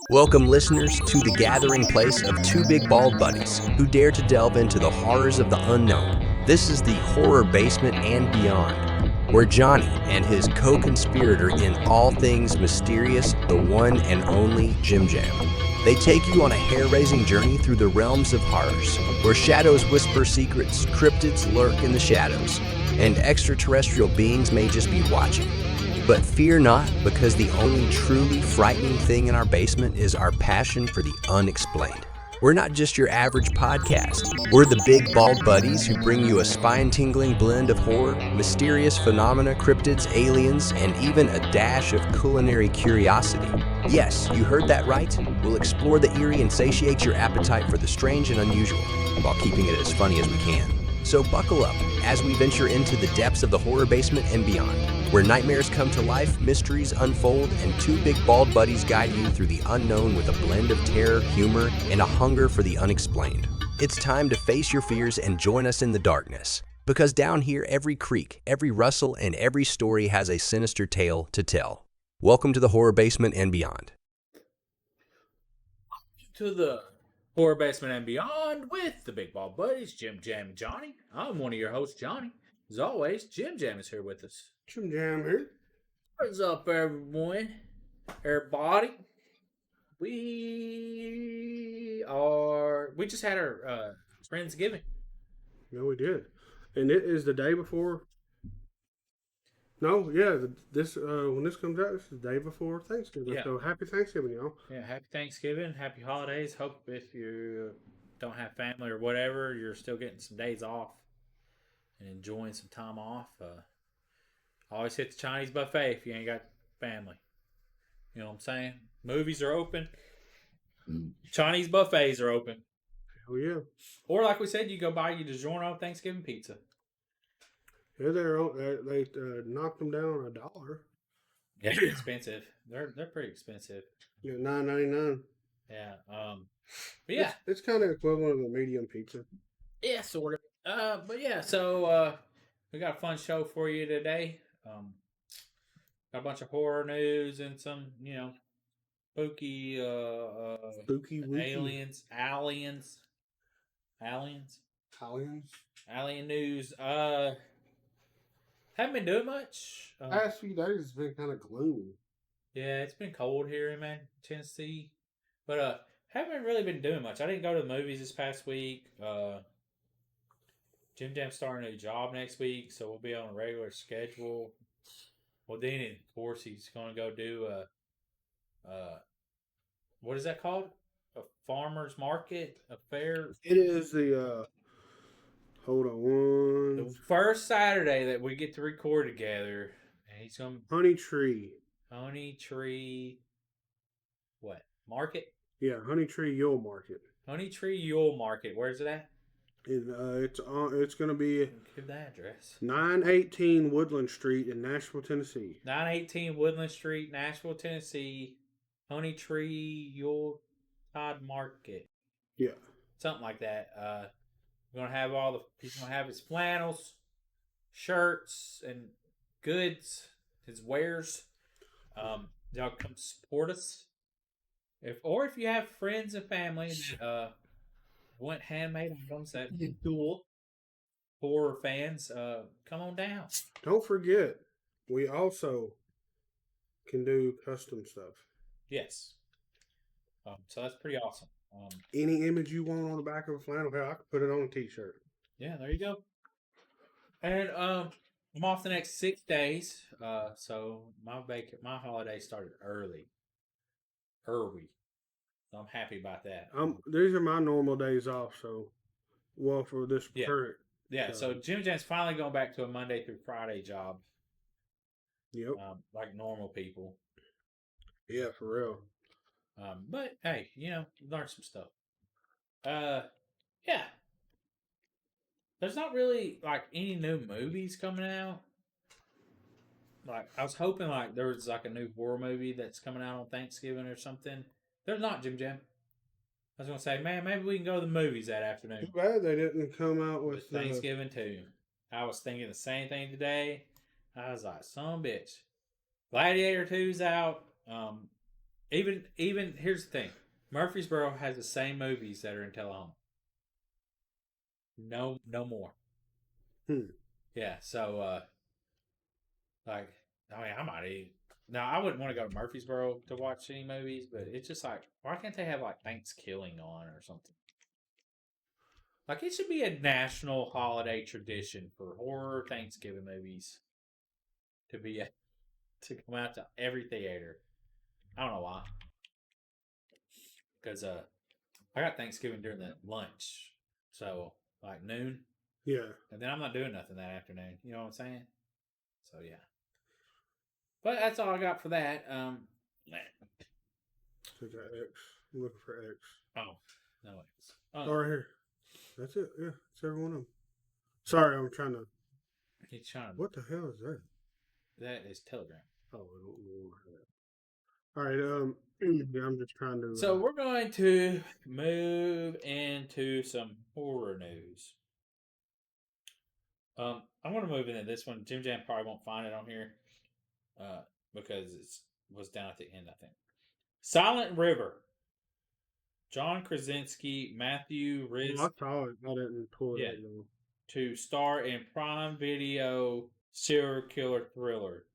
Welcome, listeners, to the gathering place of two big bald buddies who dare to delve into the horrors of the unknown. This is the Horror Basement and Beyond, where Johnny and his co-conspirator in all things mysterious, the one and only Jim Jam. They take you on a hair-raising journey through the realms of horrors, where shadows whisper secrets, cryptids lurk in the shadows, and extraterrestrial beings may just be watching. But fear not, because the only truly frightening thing in our basement is our passion for the unexplained. We're not just your average podcast. We're the big bald buddies who bring you a spine-tingling blend of horror, mysterious phenomena, cryptids, aliens, and even a dash of culinary curiosity. Yes, you heard that right. We'll explore the eerie and satiate your appetite for the strange and unusual, while keeping it as funny as we can. So buckle up as we venture into the depths of the horror basement and beyond, where nightmares come to life, mysteries unfold, and two big bald buddies guide you through the unknown with a blend of terror, humor, and a hunger for the unexplained. It's time to face your fears and join us in the darkness, because down here every creak, every rustle, and every story has a sinister tale to tell. Welcome to the horror basement and beyond. To the Horror Basement and Beyond with the Big Ball Buddies, Jim Jam and Johnny. I'm one of your hosts, Johnny. As always, Jim Jam is here with us. Jim Jam here. What's up, everyone? Everybody. We just had our Friendsgiving. Yeah, we did. And it is the day before. No, yeah, when this comes out, this is the day before Thanksgiving. Yeah. So happy Thanksgiving, y'all. Yeah, happy Thanksgiving, happy holidays. Hope if you don't have family or whatever, you're still getting some days off and enjoying some time off. Always hit the Chinese buffet if you ain't got family. You know what I'm saying? Movies are open. Chinese buffets are open. Hell yeah. Or like we said, you go buy your DiGiorno Thanksgiving pizza. Yeah, they knocked them down on $1. Yeah, they're expensive. They're pretty expensive. Yeah, $9.99. Yeah. But yeah, it's kind of equivalent of a medium pizza. Yeah, sort of. But yeah, so we got a fun show for you today. Got a bunch of horror news and some, spooky Spooky aliens, alien news. Haven't been doing much. Past few days it's been kind of gloomy. Yeah, it's been cold here in Tennessee, but haven't really been doing much. I didn't go to the movies this past week. Jim Jam's starting a new job next week, so we'll be on a regular schedule. Well, then, of course, he's going to go do what is that called? A farmer's market? A fair? It is the, hold on the first Saturday that we get to record together. And he's going to... Honey Tree, what? Market? Yeah, Honey Tree Yule Market. Honey Tree Yule Market. Where's it at? It's going to be... Give the address. 918 Woodland Street in Nashville, Tennessee. 918 Woodland Street, Nashville, Tennessee. Honey Tree Yule Tide Market. Yeah. Something like that. We're going to have he's going to have his flannels, shirts, and goods, his wares. Y'all come support us. If you have friends and family that want handmade items that cool horror fans, come on down. Don't forget, we also can do custom stuff. Yes. So that's pretty awesome. Any image you want on the back of a flannel, hell, I could put it on a t-shirt. Yeah, there you go. And I'm off the next 6 days. So my holiday started early. So I'm happy about that. These are my normal days off, so for this current. Yeah, so Jim Jam's finally going back to a Monday through Friday job. Yep. Like normal people. Yeah, for real. But hey, learn some stuff. Yeah. There's not really like any new movies coming out. Like I was hoping like there was like a new horror movie that's coming out on Thanksgiving or something. There's not, Jim Jam. I was gonna say, man, maybe we can go to the movies that afternoon. Too bad they didn't come out with Thanksgiving too. I was thinking the same thing today. I was like, son of a bitch. Gladiator 2's out. Even here's the thing. Murfreesboro has the same movies that are in Tullahoma. No more. Hmm. Yeah, so like I mean I might even now I wouldn't want to go to Murfreesboro to watch any movies, but it's just like why can't they have like Thanksgiving on or something? Like it should be a national holiday tradition for horror Thanksgiving movies to be to come out to every theater. I don't know why. Because I got Thanksgiving during the lunch. So like noon. Yeah. And then I'm not doing nothing that afternoon. You know what I'm saying? So yeah. But that's all I got for that. So I got X. I'm looking for X. Oh. No it's Oh, right here. That's it. Yeah, it's every one of them. Sorry, I'm trying to. he's trying to, What the hell is that? that is Telegram. Oh, I don't know. All right. Yeah, I'm just trying to. So we're going to move into some horror news. I'm going to move into this one. Jim Jam probably won't find it on here because it was down at the end, I think. Silent River. John Krasinski, Matthew Riz I saw it. I didn't pull it. Yeah. Out, though. to star in Prime Video serial killer thriller.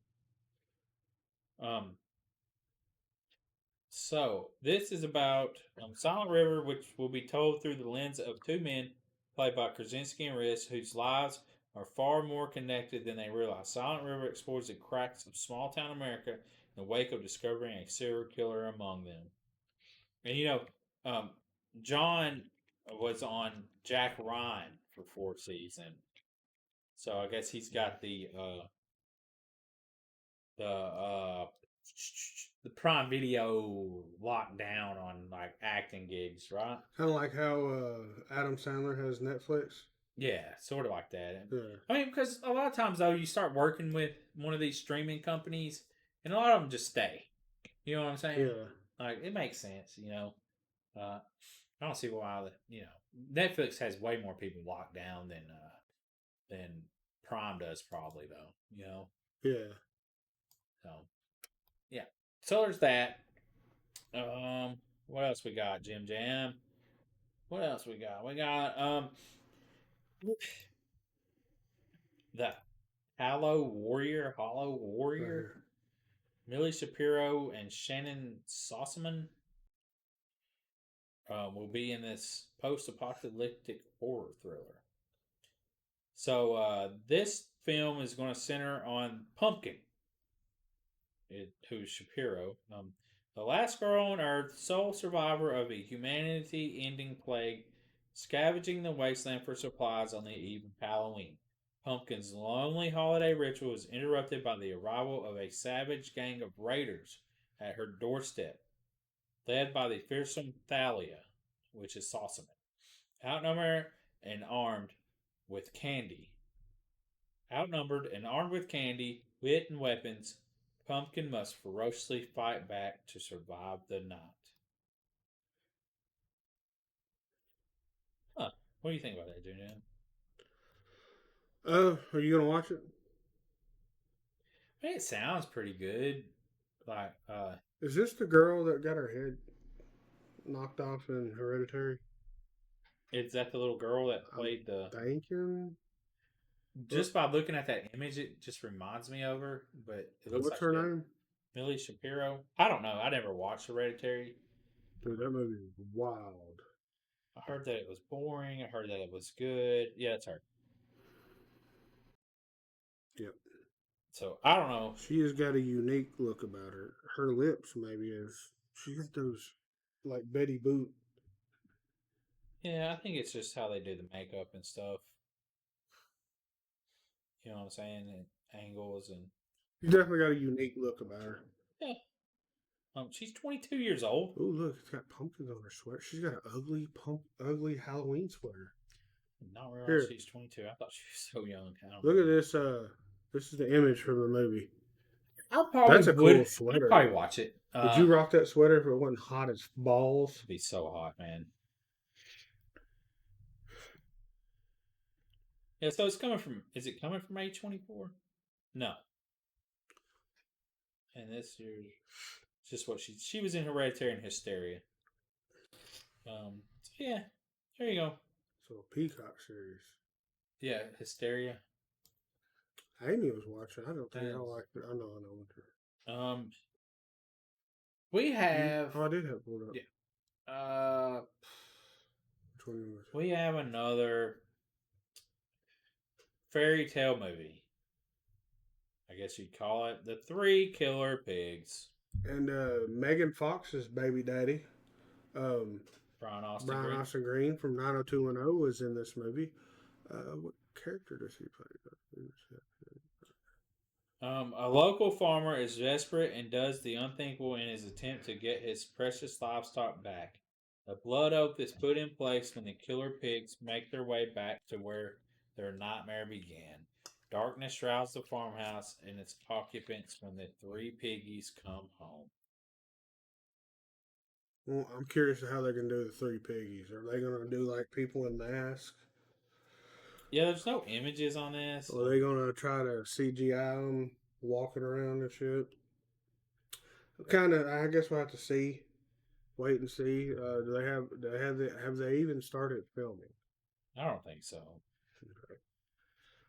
So this is about Silent River, which will be told through the lens of two men played by Krasinski and Riz, whose lives are far more connected than they realize. Silent River explores the cracks of small town America in the wake of discovering a serial killer among them. And John was on Jack Ryan for 4 seasons, so I guess he's got the Prime Video lockdown on like acting gigs, right? Kind of like how Adam Sandler has Netflix. Yeah, sort of like that. Yeah. I mean, because a lot of times though, you start working with one of these streaming companies, and a lot of them just stay. You know what I'm saying? Yeah. Like it makes sense. I don't see why Netflix has way more people locked down than Prime does probably though. Yeah. So yeah. So there's that. What else we got, Jim Jam? What else we got? We got the Hollow Warrior, Right. Millie Shapiro and Shannon Sossaman will be in this post-apocalyptic horror thriller. So this film is going to center on Pumpkin, who's Shapiro, the last girl on Earth, sole survivor of a humanity-ending plague, scavenging the wasteland for supplies on the eve of Halloween. Pumpkin's lonely holiday ritual is interrupted by the arrival of a savage gang of raiders at her doorstep, led by the fearsome Thalia, which is Sossaman. Outnumbered and armed with candy, wit, and weapons, Pumpkin must ferociously fight back to survive the night. Huh. What do you think about that, Junior? Are you gonna watch it? I mean, it sounds pretty good. Like, Is this the girl that got her head knocked off in Hereditary? is that the little girl that played the? Thinking. Just by looking at that image, it just reminds me of her. But it looks What's like her name? Millie Shapiro. I don't know. I never watched Hereditary. Dude, that movie is wild. I heard that it was boring. I heard that it was good. Yeah, it's her. Yep. So I don't know. She has got a unique look about her. Her lips maybe is. She got those like Betty Boot. Yeah, I think it's just how they do the makeup and stuff. You know what I'm saying? And angles and She definitely got a unique look about her. yeah. She's 22 years old. Oh look, it's got pumpkins on her sweater. She's got an ugly Halloween sweater. Not realize Here. she's 22. I thought she was so young. Look at this. This is the image from the movie. I probably That's a cool sweater. I'd probably watch it. Would you rock that sweater if it wasn't hot as balls? It'd be so hot, man. Yeah, so it's coming from. Is it coming from A24? No. And this year's just what she was in Hereditary and Hysteria. So yeah, there you go. So a Peacock series. Yeah, Hysteria. Amy was watching. I don't think I Yes. liked it. I know her. We have Oh, I did have it pulled up. yeah. Which one was it? We have another fairy tale movie. I guess you'd call it The Three Killer Pigs. And Megan Fox's baby daddy, Brian Austin Brian Green. Austin Green from 90210 was in this movie. What character does he play? A local farmer is desperate and does the unthinkable in his attempt to get his precious livestock back. A blood oath is put in place when the killer pigs make their way back to where their nightmare began. Darkness shrouds the farmhouse and its occupants when the three piggies come home. Well, I'm curious how they're gonna do the three piggies. Are they gonna do like people in masks? Yeah, there's no images on this. Or are they gonna try to CGI them walking around and shit? Kind of. I guess we'll have to see. Wait and see. Have they even started filming? I don't think so. Okay.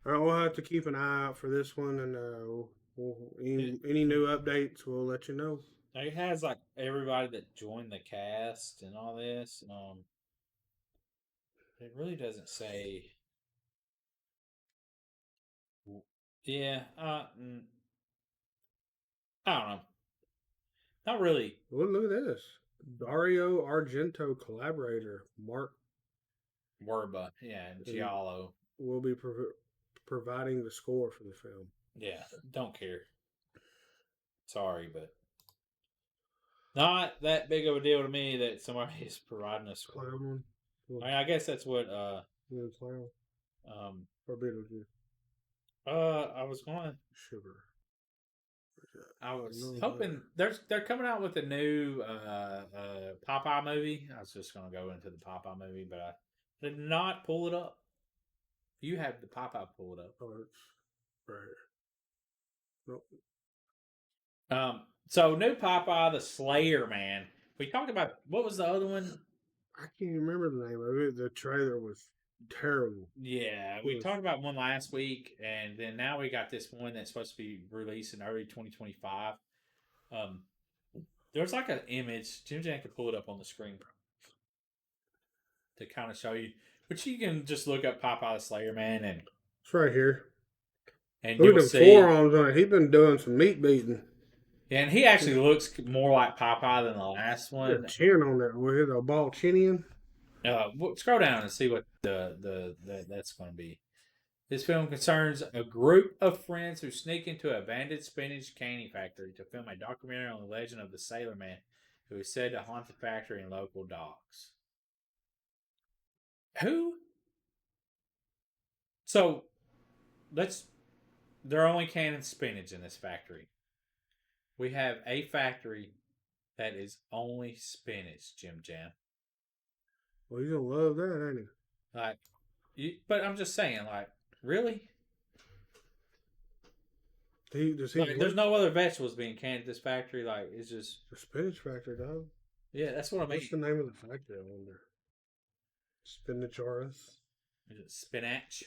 All right, we'll have to keep an eye out for this one, and any new updates, we'll let you know. It has like everybody that joined the cast and all this. It really doesn't say. Yeah, I don't know. Not really. Well, look at this. Dario Argento collaborator Mark Werba, yeah, and Giallo. will be providing the score for the film. Yeah, don't care. Sorry, but not that big of a deal to me that somebody is providing a score. Clown. I mean, I guess that's what Clown. Or Beetlejuice. I was going. Sugar. I was hoping they're coming out with a new Popeye movie. I was just gonna go into the Popeye movie, but I did not pull it up. You have the Popeye pulled up. Oh, it's right here. Nope. So new Popeye the Slayer Man. We talked about what was the other one? I can't even remember the name of it. The trailer was terrible. Yeah, we talked about one last week, and then now we got this one that's supposed to be released in early 2025. There's like an image. Jim Jan could pull it up on the screen to kind of show you. But you can just look up Popeye the Slayer Man, and It's right here. and Look you'll at the see. forearms on it. He's been doing some meat beating. Yeah, and he actually looks more like Popeye than the last one. The chin on that. With a ball chinian. Scroll down and see what the that's going to be. This film concerns a group of friends who sneak into an abandoned spinach candy factory to film a documentary on the legend of the Sailor Man, who is said to haunt the factory and local docks. Who? So, they're only canning spinach in this factory. We have a factory that is only spinach, Jim Jam. Well, he's gonna love that, ain't he? Like, but I'm just saying, like, really? Does he Like, there's no other vegetables being canned at this factory. Like, it's just, the spinach factory, dog? yeah, that's what I mean. What's the name of the factory? I wonder. Spinachaurus. Is it spinach?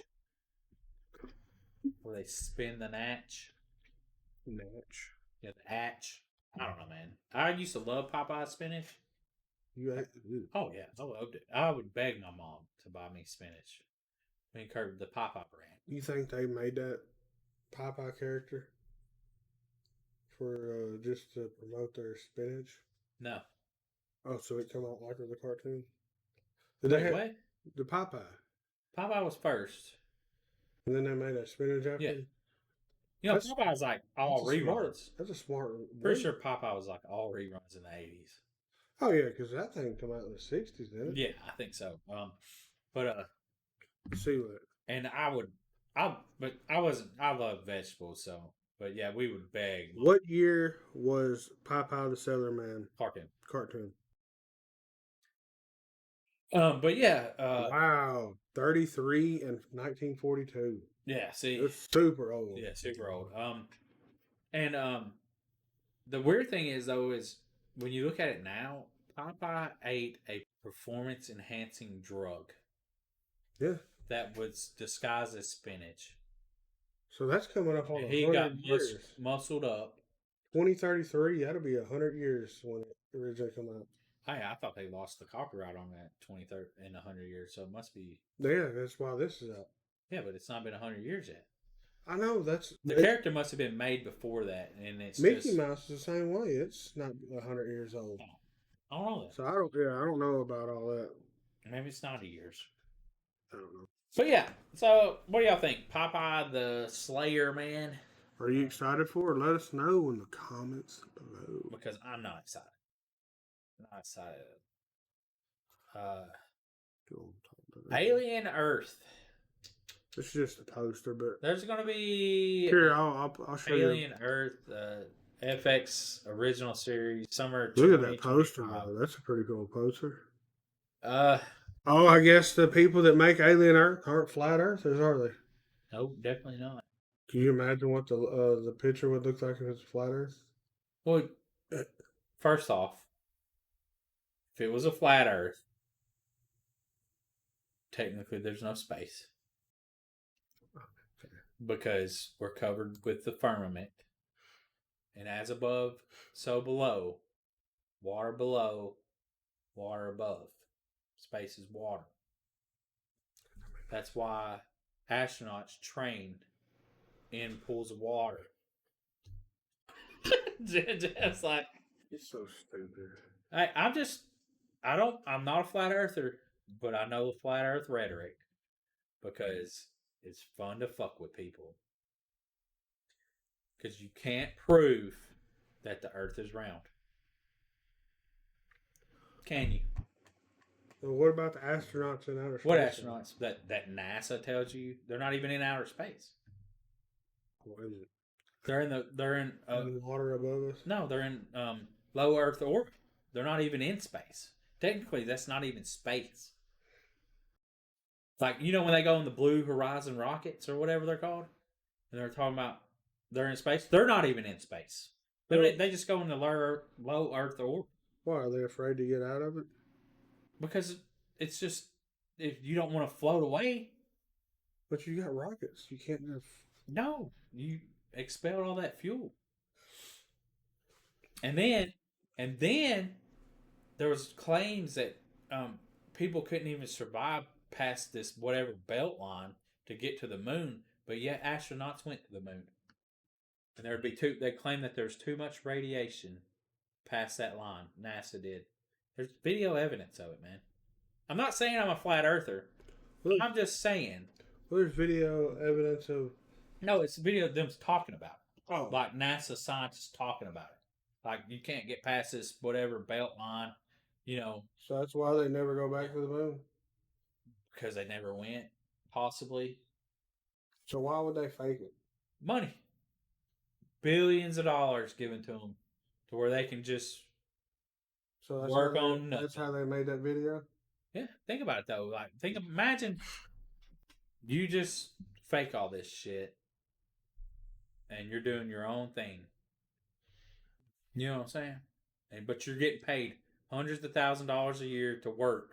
Where they spin the natch? Natch. Yeah, the hatch. I don't know, man. I used to love Popeye spinach. You ate Oh yeah, I loved it. I would beg my mom to buy me spinach. I mean, the Popeye brand. You think they made that Popeye character for just to promote their spinach? No. Oh, so it come out like the cartoon? Wait, Did they have what? the Popeye? Popeye was first. And then they made a spinach after. Yeah. it? You know, That's- Popeye's like all That's a smart- reruns. That's a smart. Pretty sure Popeye was like all reruns in the 80s. Oh yeah, because that thing come out in the '60s, didn't it? Yeah, I think so. Let's see what. And I love vegetables, so, but yeah, we would beg. What year was Popeye the Sailor Man Cartoon. cartoon? But yeah, Wow, 33 and 1942. yeah, see, It's super old. yeah, super old. And the weird thing is though is when you look at it now, Popeye ate a performance enhancing drug Yeah. that was disguised as spinach. So that's coming up on And he got 100 years. muscled up. 2033, that'll be 100 years when it originally come out. Hey, I thought they lost the copyright on that 2030 in 100 years, so it must be. Yeah, that's why this is out. Yeah, but it's not been 100 years yet. I know that's The character must have been made before that, and it's Mickey just, Mouse is the same way. It's not 100 years old. I don't know that. So I don't know about all that. Maybe it's 90 years. I don't know. But yeah, so what do y'all think? Popeye the Slayer Man? Are you excited for it? Let us know in the comments below. Because I'm not excited. Not excited. Go on, talk about that. Alien Earth. It's just a poster, but There's going to be here I'll show Alien Earth, FX original series, summer. you. Look at that poster, 2025. though. That's a pretty cool poster. Uh, Oh, I guess the people that make Alien Earth aren't flat earthers, are they? no, definitely not. Can you imagine what the picture would look like if it's flat Earth? Well, first off, if it was a flat Earth, technically there's no space because we're covered with the firmament, and as above, so below, water above. Space is water. That's why astronauts train in pools of water. Just like It's so stupid. I'm not a flat earther, but I know the flat earth rhetoric because it's fun to fuck with people. Because you can't prove that the earth is round. Can you? Well, what about the astronauts in outer space? What astronauts that NASA tells you they're not even in outer space? They're in In the water above us? no, they're in low Earth orbit. They're not even in space. Technically, that's not even space. Like, you know when they go in the Blue Horizon rockets or whatever they're called, and they're talking about they're in space. They're not even in space. They just go in the low Earth orbit. Why, are they afraid to get out of it? Because it's just, if you don't want to float away, But you got rockets. You can't have... no, you expelled all that fuel. And then there was claims that people couldn't even survive past this whatever belt line to get to the moon, but yet astronauts went to the moon. And they claim that there's too much radiation past that line. NASA did. There's video evidence of it, man. I'm not saying I'm a flat earther. Look, I'm just saying. well, there's video evidence of... No, it's a video of them talking about it. Oh. Like NASA scientists talking about it. Like, you can't get past this whatever belt line, So that's why they never go back to the moon? because they never went, possibly. So why would they fake it? Money. Billions of dollars given to them to where they can just So that's work how on that's nothing. how they made that video? Yeah, think about it though. Like, imagine you just fake all this shit and you're doing your own thing. You know what I'm saying? But you're getting paid hundreds of $1,000s a year to work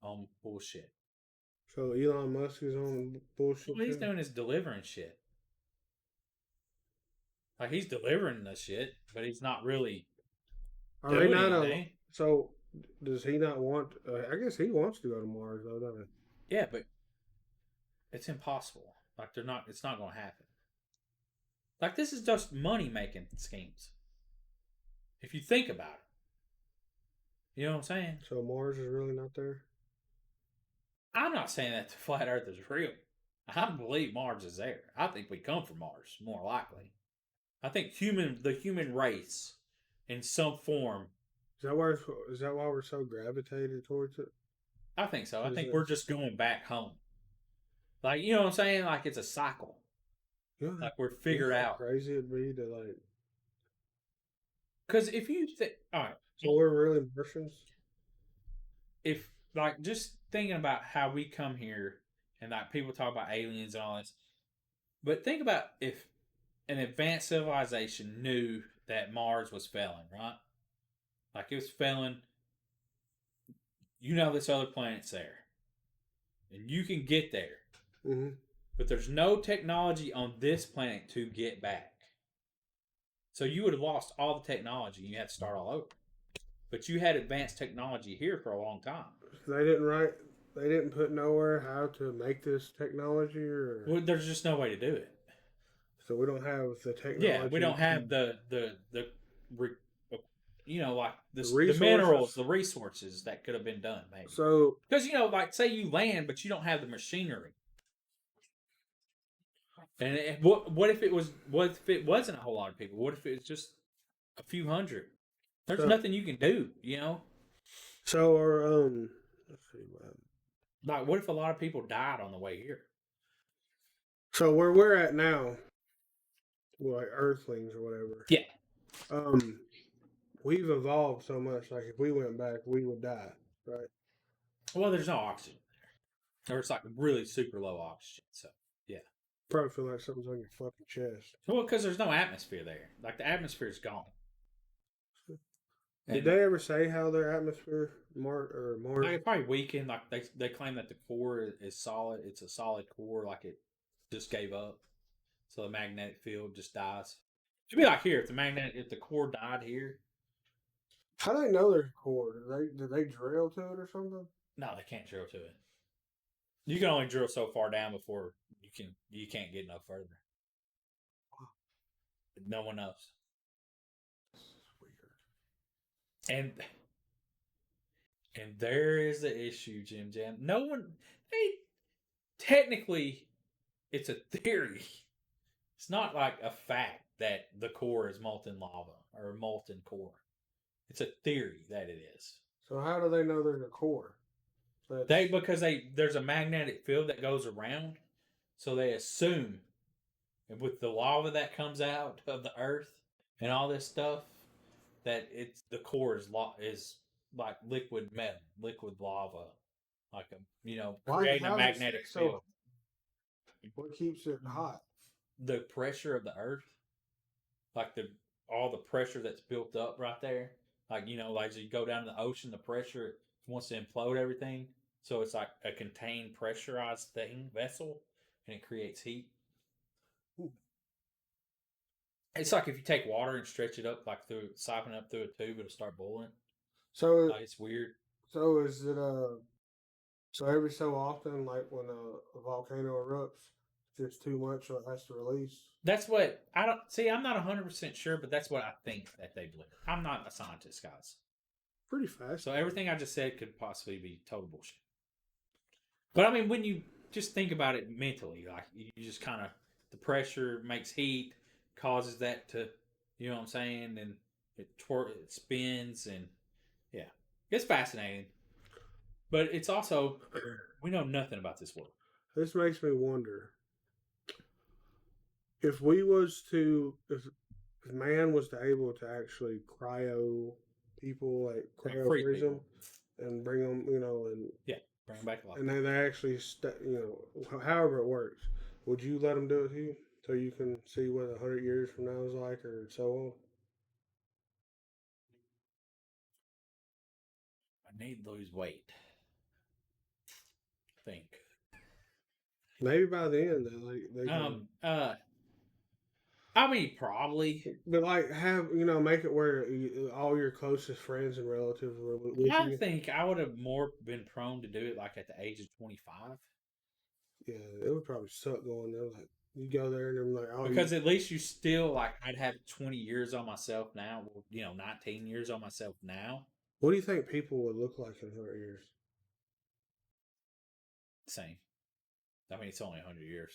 on bullshit. So Elon Musk is on bullshit. What he's too? doing is delivering shit. Like, he's delivering the shit, but he's not really Are they doing not anything. So does he not want... I guess he wants to go to Mars, though, doesn't he? Yeah, but it's impossible. Like, it's not going to happen. Like, this is just money-making schemes. If you think about it. You know what I'm saying? So Mars is really not there? I'm not saying that the flat earth is real. I believe Mars is there. I think we come from Mars, more likely. I think the human race, in some form, Is that why we're so gravitated towards it? I think so. I Is think it- we're just going back home. Like, you know what I'm saying? Like, it's a cycle. Yeah. Like, we're figured You know how out. crazy it'd be to like... Because if you think, all right, So we're really Martians? if like just thinking about how we come here and like people talk about aliens and all this, but think about if an advanced civilization knew that Mars was failing, right? Like it was feeling, you know, this other planet's there, and you can get there, Mm-hmm. but there's no technology on this planet to get back. So you would have lost all the technology. And you had to start all over. But you had advanced technology here for a long time. They didn't write. They didn't put nowhere how to make this technology, or Well, there's just no way to do it. so we don't have the technology. Yeah, we don't have you know, like the resources? minerals, the resources that could have been done, maybe. So Because you know, like say you land, but you don't have the machinery. And what if it was? What if it wasn't a whole lot of people? What if it was just a few hundred? There's So- nothing you can do, you know. so our let's see. Like, what if a lot of people died on the way here? So where we're at now, well, like Earthlings or whatever. Yeah. We've evolved so much. Like if we went back, we would die, right? Well, there's no oxygen there, or it's like really super low oxygen. So, Probably feel like something's on your fucking chest. well, because there's no atmosphere there. Like the atmosphere's gone. Did they ever say how their atmosphere, Mars? Like, it's probably weakened. Like they claim that the core is solid. It's a solid core. Like it just gave up. So the magnetic field just dies. It'd be like here if the core died here. How do they know there's a core? Did they drill to it or something? No, they can't drill to it. You can only drill so far down before you can't get no further. No one knows. Weird. And there is the issue, Jim Jam. No one, technically, it's a theory. It's not like a fact that the core is molten lava or a molten core. It's a theory that it is. So how do they know there's a core? Because there's a magnetic field that goes around, so they assume, and with the lava that comes out of the earth and all this stuff, that the core is like liquid metal, liquid lava, like creating a magnetic field. What keeps it hot? The pressure of the earth, like all the pressure that's built up right there, like like as you go down to the ocean, the pressure wants to implode everything. So it's like a contained, pressurized vessel, and it creates heat. Ooh. It's like if you take water and stretch it up, like siphon up through a tube, it'll start boiling. So Like, it's weird. So is it so every so often, like when a volcano erupts, it's just too much, so it has to release? That's what I don't see. I'm not 100% sure, but that's what I think that they believe. I'm not a scientist, guys. Pretty fast. So everything I just said could possibly be total bullshit. But I mean, when you just think about it mentally, like you just kind of, the pressure makes heat, causes that to, you know what I'm saying, and it spins, and yeah, it's fascinating. But it's also, we know nothing about this world. This makes me wonder if man was to able to actually cryo people, like cryo free freeze them people. and bring them, and Bring back a lot. and then they actually, however it works, would you let them do it to you so you can see what 100 years from now is like, or so on? I need to lose weight. I think. Maybe by the end, they can, I mean, probably. but like make it where all your closest friends and relatives were with you. I think I would have more been prone to do it like at the age of 25. Yeah, it would probably suck going there. Like you go there and they're like, oh, Because at least you still, like, I'd have 20 years on myself now. 19 years on myself now. what do you think people would look like in 100 years? Same. I mean, it's only 100 years.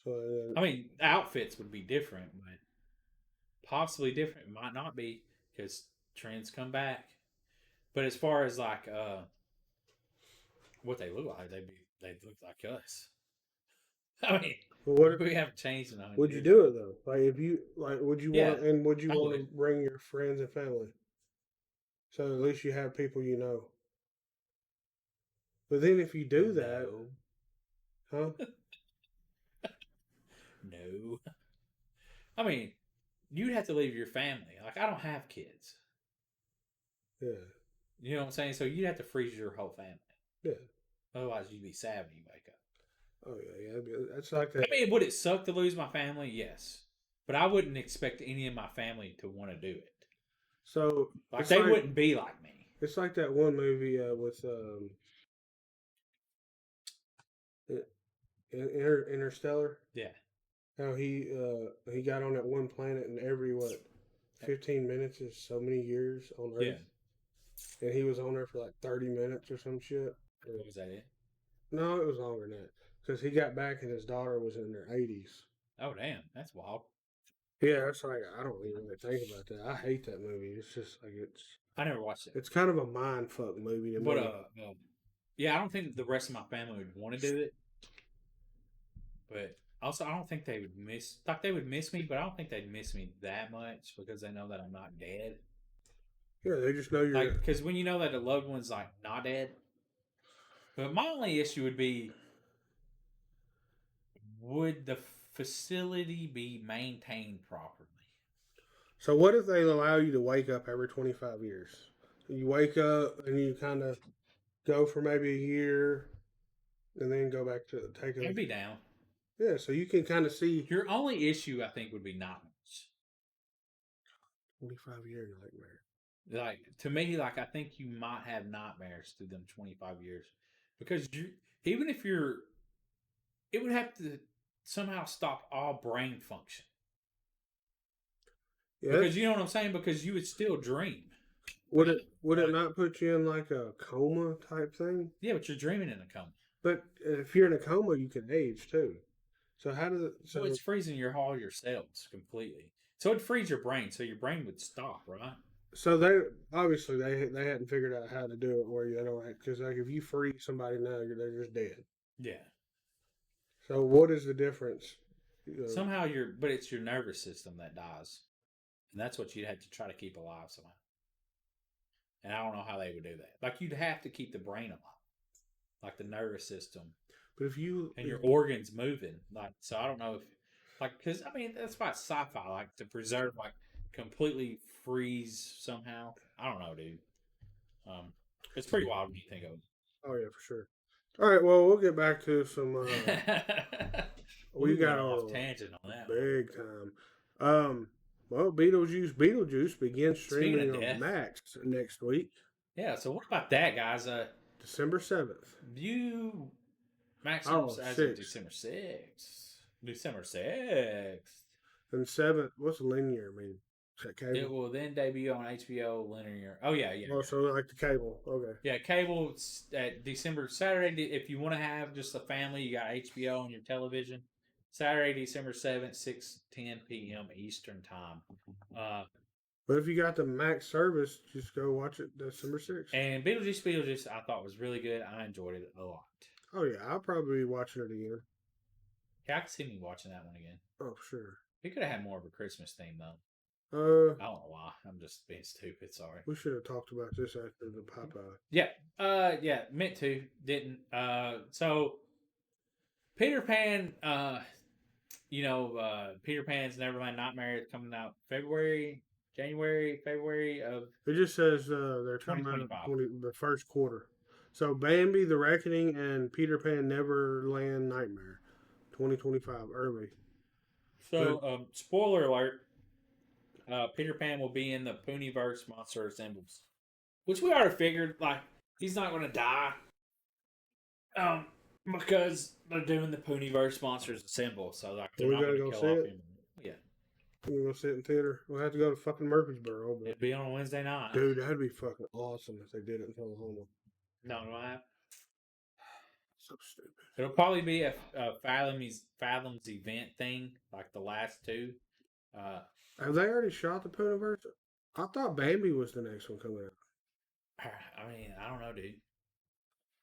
So I mean, outfits would be different, but possibly different. It might not be because trends come back. But as far as like what they look like, they look like us. I mean, what we haven't changed in 100 would you years. do it though? Like if you would you Yeah, want and would you I want to would. bring your friends and family? So at least you have people you know. But then if you do that, huh? No. I mean, you'd have to leave your family. Like, I don't have kids. Yeah. You know what I'm saying? So you'd have to freeze your whole family. Yeah. Otherwise, you'd be sad when you wake up. Oh yeah, yeah. That's like I that. mean, would it suck to lose my family? Yes. But I wouldn't expect any of my family to want to do it. So Like, it's they like wouldn't be like me. it's like that one movie with Interstellar. Yeah. How he got on that one planet and every what 15 minutes is so many years on Earth. Yeah. And he was on there for like 30 minutes or some shit. Was that it? No, it was longer than that because he got back and his daughter was in their 80s. Oh, damn. That's wild. Yeah, it's like I don't even really think about that. I hate that movie. It's just like I never watched it. it's kind of a mind fuck movie to But, me. yeah, I don't think the rest of my family would want to do it. But also, I don't think they would miss. Like, they would miss me, but I don't think they'd miss me that much because they know that I'm not dead. Yeah, they just know you're. Like, because when you know that a loved one's like not dead. But my only issue would be, would the facility be maintained properly? So what if they allow you to wake up every 25 years? You wake up and you kind of go for maybe a year, and then go back to take I'd a. be down. Yeah, so you can kind of see Your only issue, I think, would be nightmares. 25-year nightmare. Like, to me, like, I think you might have nightmares through them 25 years because even if you're, it would have to somehow stop all brain function. Yeah, Because you know what I'm saying? Because you would still dream. would it not put you in like a coma type thing? Yeah, but you're dreaming in a coma. But if you're in a coma, you can age too. So how does it? So So it's freezing all your cells completely. So it'd freeze your brain, so your brain would stop, right? so they obviously they hadn't figured out how to do it where you don't because like if you freeze somebody now, they're just dead. Yeah. So what is the difference? Somehow but it's your nervous system that dies. And that's what you'd have to try to keep alive somehow. And I don't know how they would do that. Like, you'd have to keep the brain alive. Like, the nervous system. But if you And your organs moving. Like, so I don't know if, like, because, I mean, that's why sci-fi, like, to preserve, like, completely freeze somehow. I don't know, dude. It's pretty wild when you think of it. Oh yeah, for sure. All right, well we'll get back to some. We got off a tangent on that. big time. Well, Beetlejuice begins streaming of on death. Max next week, Yeah, so what about that, guys? December 7th. View maximum as of 6th. December 6th. December 6th. And 7th. What's linear mean? Is that cable? It will then debut on HBO linear. Oh yeah, yeah. Oh, so like the cable. Okay. Yeah, cable at December Saturday. If you want to have just a family, you got HBO on your television. Saturday, December 7th, 6:10 p.m. Eastern time. But if you got the Max service, just go watch it December 6th. And Beetlejuice, I thought was really good. I enjoyed it a lot. Oh yeah, I'll probably be watching it again. Yeah, I could see me watching that one again. Oh sure. We could have had more of a Christmas theme though. I don't know why. I'm just being stupid. Sorry. We should have talked about this after the Popeye. Yeah. Yeah. Meant to. Didn't. So Peter Pan. Peter Pan's Neverland Nightmare is coming out February of. It just says they're coming out 2025. the first quarter. So Bambi, The Reckoning, and Peter Pan Neverland Nightmare, 2025 early. So spoiler alert. Peter Pan will be in the Ponyverse Monster Assembles, which we already figured. Like, he's not going to die, because they're doing the Ponyverse Monsters Assemble. So like, they're We not gotta going to go kill see off it? him. Yeah, We're going to sit in theater. We'll have to go to fucking Murfreesboro. But it'll be on a Wednesday night. dude, that'd be fucking awesome if they did it in Oklahoma. No, I. So stupid. It'll probably be a Fathom's event thing, like the last two. Have they already shot the Ponyverse? I thought Bambi was the next one coming out. I mean, I don't know, dude.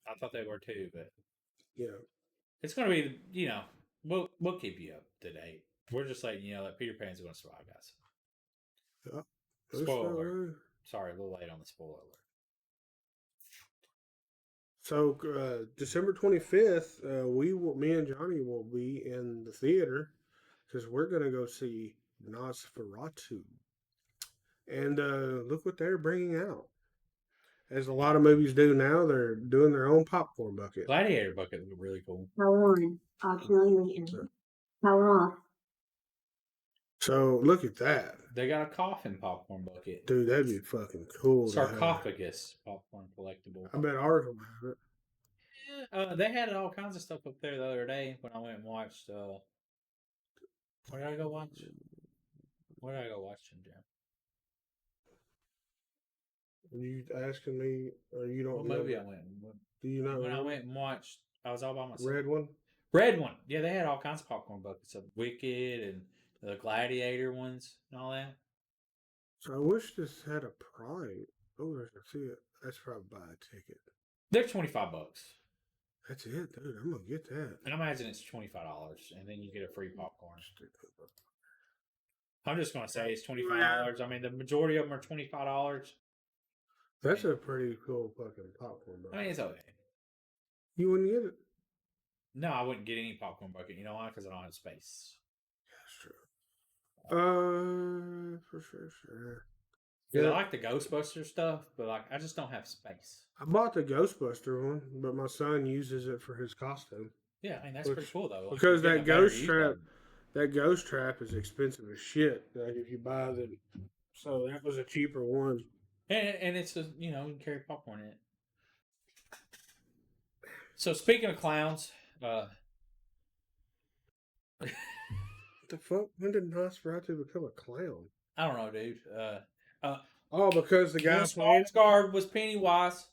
I thought they were too, but Yeah. it's going to be, we'll keep you up to date. We're just letting you know that Peter Pan's going to survive, guys. Yeah. Spoiler alert. Sorry, a little late on the spoiler alert. So December 25th, me and Johnny will be in the theater because we're gonna go see Nosferatu, and look what they're bringing out. as a lot of movies do now, they're doing their own popcorn bucket. Gladiator bucket look really cool. Power on. Auxiliary. Power off. So look at that, They got a coffin popcorn bucket. dude. That'd be fucking cool. to have. Sarcophagus popcorn collectible. I bet ours will have it. Yeah, they had all kinds of stuff up there the other day when I went and watched. Where did I go watch? Where did I go watch Jim Jam? Are you asking me, or you don't What know? movie I went? Do you not When I know? went and watched, I was all by myself. Red one? Red one. Yeah, they had all kinds of popcorn buckets of Wicked and the Gladiator ones and all that. So I wish this had a price. Oh, I can see it. That's probably buy a ticket. They're $25, That's it, dude. I'm gonna get that. and I imagine it's $25, and then you get a free popcorn. I'm just gonna say it's $25. I mean, the majority of them are $25. That's a pretty cool fucking popcorn bucket. I mean, it's okay. You wouldn't get it. No, I wouldn't get any popcorn bucket. You know why? Because I don't have space. That's true. For sure. Yeah, I Yeah. like the Ghostbuster stuff, but like I just don't have space. I bought the Ghostbuster one, but my son uses it for his costume. Yeah, I mean that's Which- pretty cool though. Like, because you're that getting a better ghost use trap- out of it. That ghost trap is expensive as shit. Like if you buy the, so that was a cheaper one. And it's a, you know, you can carry popcorn in it. So speaking of clowns, The fuck? When did Nosferatu become a clown? I don't know, dude. Oh, because the guy Bill playing. Skarsgård was Pennywise.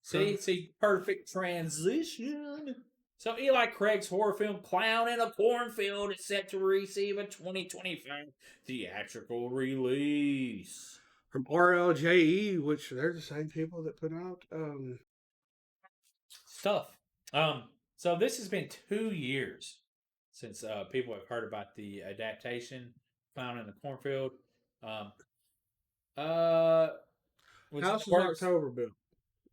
See, perfect transition. So Eli Craig's horror film Clown in a Cornfield is set to receive a 2025 theatrical release. From RLJE, which they're the same people that put out. Stuff. So this has been 2 years since people have heard about the adaptation Clown in the Cornfield. Was House in is the works. October built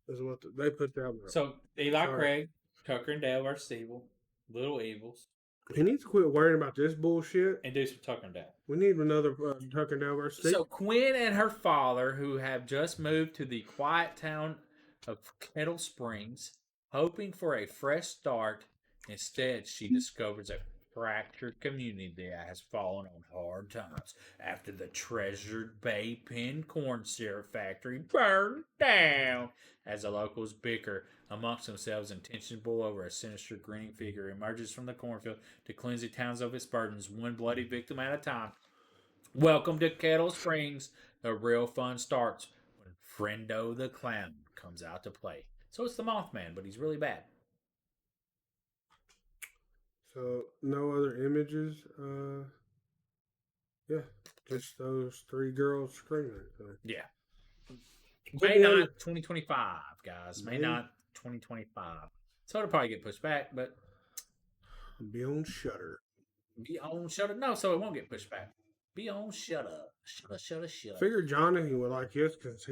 is what they put down there. So Eli Sorry. Craig, Tucker and Dale vs. Evil, Little Evils, He needs to quit worrying about this bullshit. and do some Tucker and Dale. We need another Tucker and Dale versus So Quinn and her father, who have just moved to the quiet town of Kettle Springs, hoping for a fresh start, instead she discovers a fractured community that has fallen on hard times after the treasured Bay Pen corn syrup factory burned down. As the locals bicker amongst themselves and tension boil over, a sinister grinning figure emerges from the cornfield to cleanse the towns of its burdens, one bloody victim at a time. Welcome to Kettle Springs. The real fun starts when Friendo the Clown comes out to play. So it's the Mothman, but he's really bad. So no other images. Yeah, just those three girls screaming. So. Yeah. But May the other- 9th, 2025, guys. May May- 9th, 2025. So it'll probably get pushed back, but Be on Shutter. be on Shudder. No, so it won't get pushed back. Be on Shudder. Shudder. Figured Johnny would like this because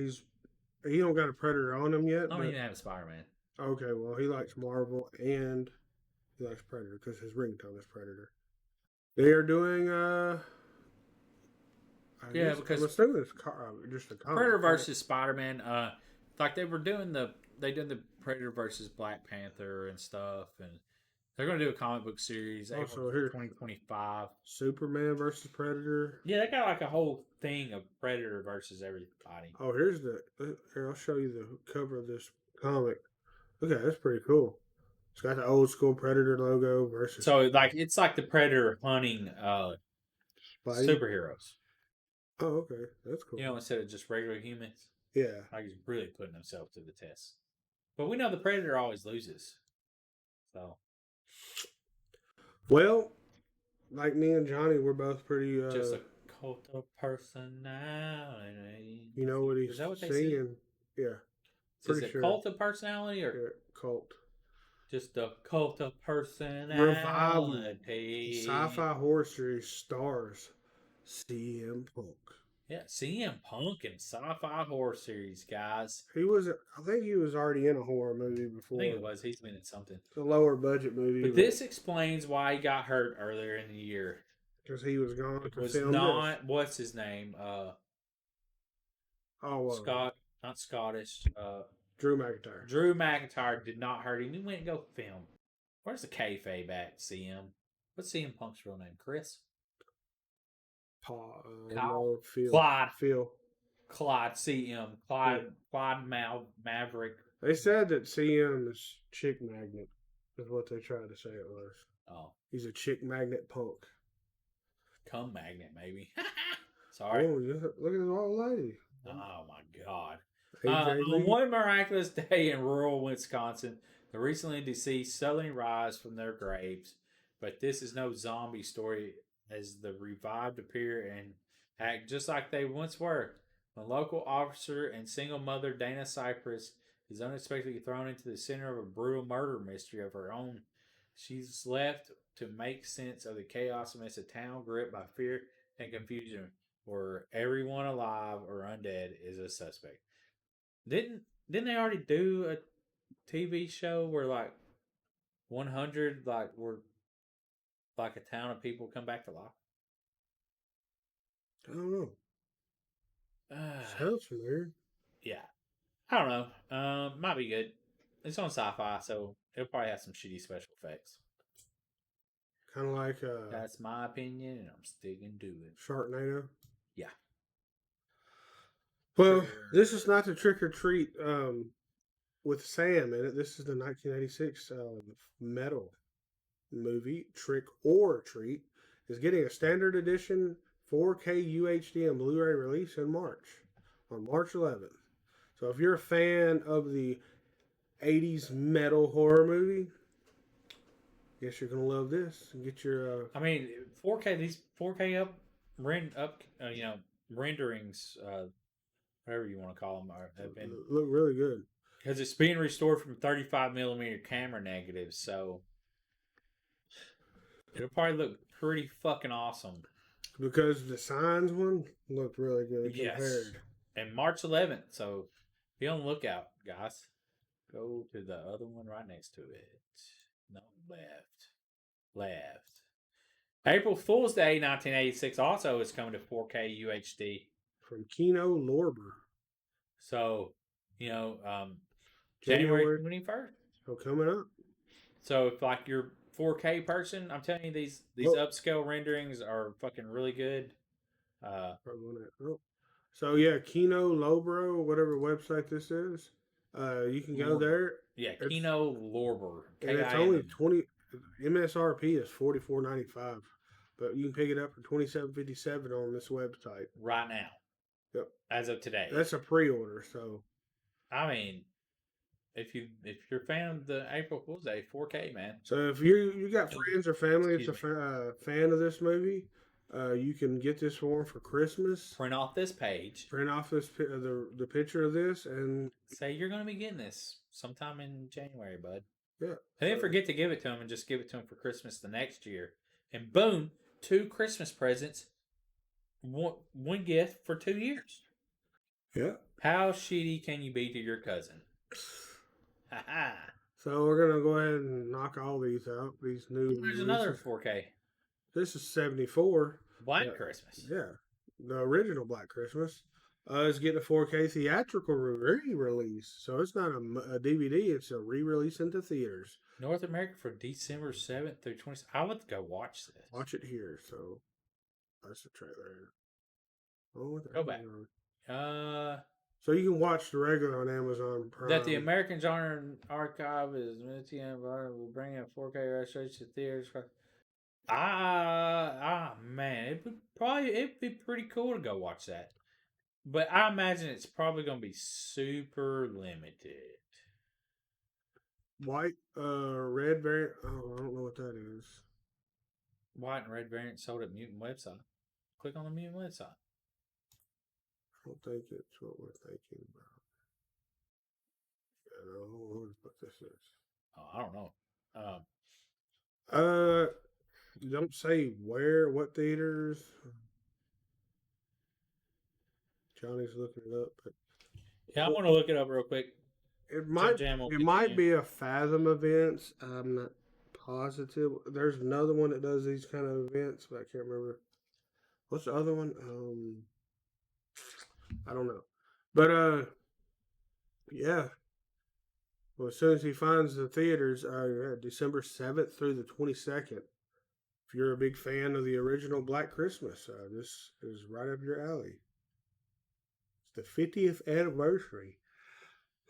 he don't got a Predator on him yet. I don't but- even have a Spider-Man. Okay, well he likes Marvel and he likes Predator because his ringtone is Predator. They are doing Yeah, because- I'm assuming it's just a comic. Predator right? versus Spider-Man. Like they were doing the Predator versus Black Panther and stuff, and they're going to do a comic book series. Oh, April so here- 2025. Superman versus Predator. Yeah, they got like a whole thing of Predator versus everybody. Oh, here's here. I'll show you the cover of this comic. Okay, that's pretty cool. It's got the old school Predator logo versus So like it's like the Predator hunting Spidey. superheroes. Oh, okay, that's cool. You know, instead of just regular humans. Yeah, Like he's really putting himself to the test. But we know the Predator always loses. So well, like me and Johnny, we're both pretty. just a cult of personality. You know what he's Is that what they say? saying? Yeah, Is pretty it sure. cult of personality or yeah, cult. just a cult of personality? Revival. Sci-fi horror series stars CM Punk. Yeah, CM Punk and sci-fi horror series, guys. He was, I think he was already in a horror movie I before. think it was. He's been in something. A lower budget movie. But this explains why he got hurt earlier in the year. because he was gone It to was film not what's his name? this. Oh, Scott not Scottish. Drew McIntyre. Drew McIntyre did not hurt him. He went and go film. Where's the kayfabe at, CM? What's CM Punk's real name? Chris? Paul, Kyle? no, Phil. Clyde. Phil. Clyde CM. Clyde Maverick. They said that CM is chick magnet, is what they tried to say it was. Oh, He's a chick magnet punk. cum magnet, maybe. Sorry. Oh, yeah, look at the old lady. Oh, my God. AJ On Lee. one miraculous day in rural Wisconsin, the recently deceased suddenly rise from their graves. But this is no zombie story, as the revived appear and act just like they once were. When local officer and single mother Dana Cypress is unexpectedly thrown into the center of a brutal murder mystery of her own, she's left to make sense of the chaos amidst a town gripped by fear and confusion, where everyone alive or undead is a suspect. Didn't they already do a TV show where like 100 like were like a town of people come back to life? I don't know. Sounds familiar. Yeah, I don't know. Might be good. It's on Sci-Fi, so it'll probably have some shitty special effects. Kind of like That's my opinion, and I'm sticking to it. Sharknado. Yeah. Well, this is not the Trick or Treat with Sam in it. This is the 1986 metal movie Trick or Treat. Is getting a standard edition 4K UHD and Blu-ray release in March, on March 11th. So if you're a fan of the 80s metal horror movie, guess you're gonna love this and get your. I mean, 4K. These 4K renderings, whatever you want to call them, have been Look really good because it's being restored from 35mm camera negatives, so it'll probably look pretty fucking awesome. because the Signs one looked really good Yes. compared. And March 11th, so be on the lookout, guys. Go to the other one right next to it. No, left. April Fool's Day 1986 also is coming to 4K UHD. From Kino Lorber. So, January January. 21st. So coming up. So if like you're 4K person, I'm telling you these Oh. upscale renderings are fucking really good. So yeah, Kino Lobro, whatever website this is, you can go Lorber. there. Yeah, It's- Kino Lorber. And it's K-I-N. only 20. MSRP is $44.95, but you can pick it up for $27.57 on this website right now. Yep. As of today. That's a pre-order. So I mean, if you're a fan of the April Fool's Day 4K, man. So if you got friends or family that's a fan of this movie, you can get this for them for Christmas. Print off this page. Print off this the picture of this, and Say you're going to be getting this sometime in January, bud. yeah, And then forget to give it to them and just give it to them for Christmas the next year. And boom, 2 Christmas presents, one gift for 2 years. yeah. How shitty can you be to your cousin? Ha ha. So we're gonna go ahead and knock all these out. These new. There's another releases. 4K. This is 74. Black Yeah. Christmas. Yeah, the original Black Christmas is getting a 4K theatrical re-release. So it's not a DVD; it's a re-release into theaters. North America for December 7th through 20th. I would go watch this. Watch it here. So that's the trailer. Oh, what the Go hell back. is on? Uh, So you can watch the regular on Amazon Prime. that the American Genre Archive is will bring in 4K restoration to theaters. Man, it'd be pretty cool to go watch that. But I imagine it's probably going to be super limited. White, red variant. Oh, I don't know what that is. White and red variant sold at Mutant website. Click on the Mutant website. I don't think it's what we're thinking about. I don't know what this is. Oh, I don't know. Don't say where, what theaters. Johnny's looking it up, but Yeah, I'm going to look it up real quick. it might Jam will it get might you. be a Fathom Events. I'm not positive. There's another one that does these kind of events, but I can't remember. What's the other one? I don't know. But Yeah. Well, as soon as he finds the theaters, yeah, December 7th through the 22nd. If you're a big fan of the original Black Christmas, this is right up your alley. It's the 50th anniversary.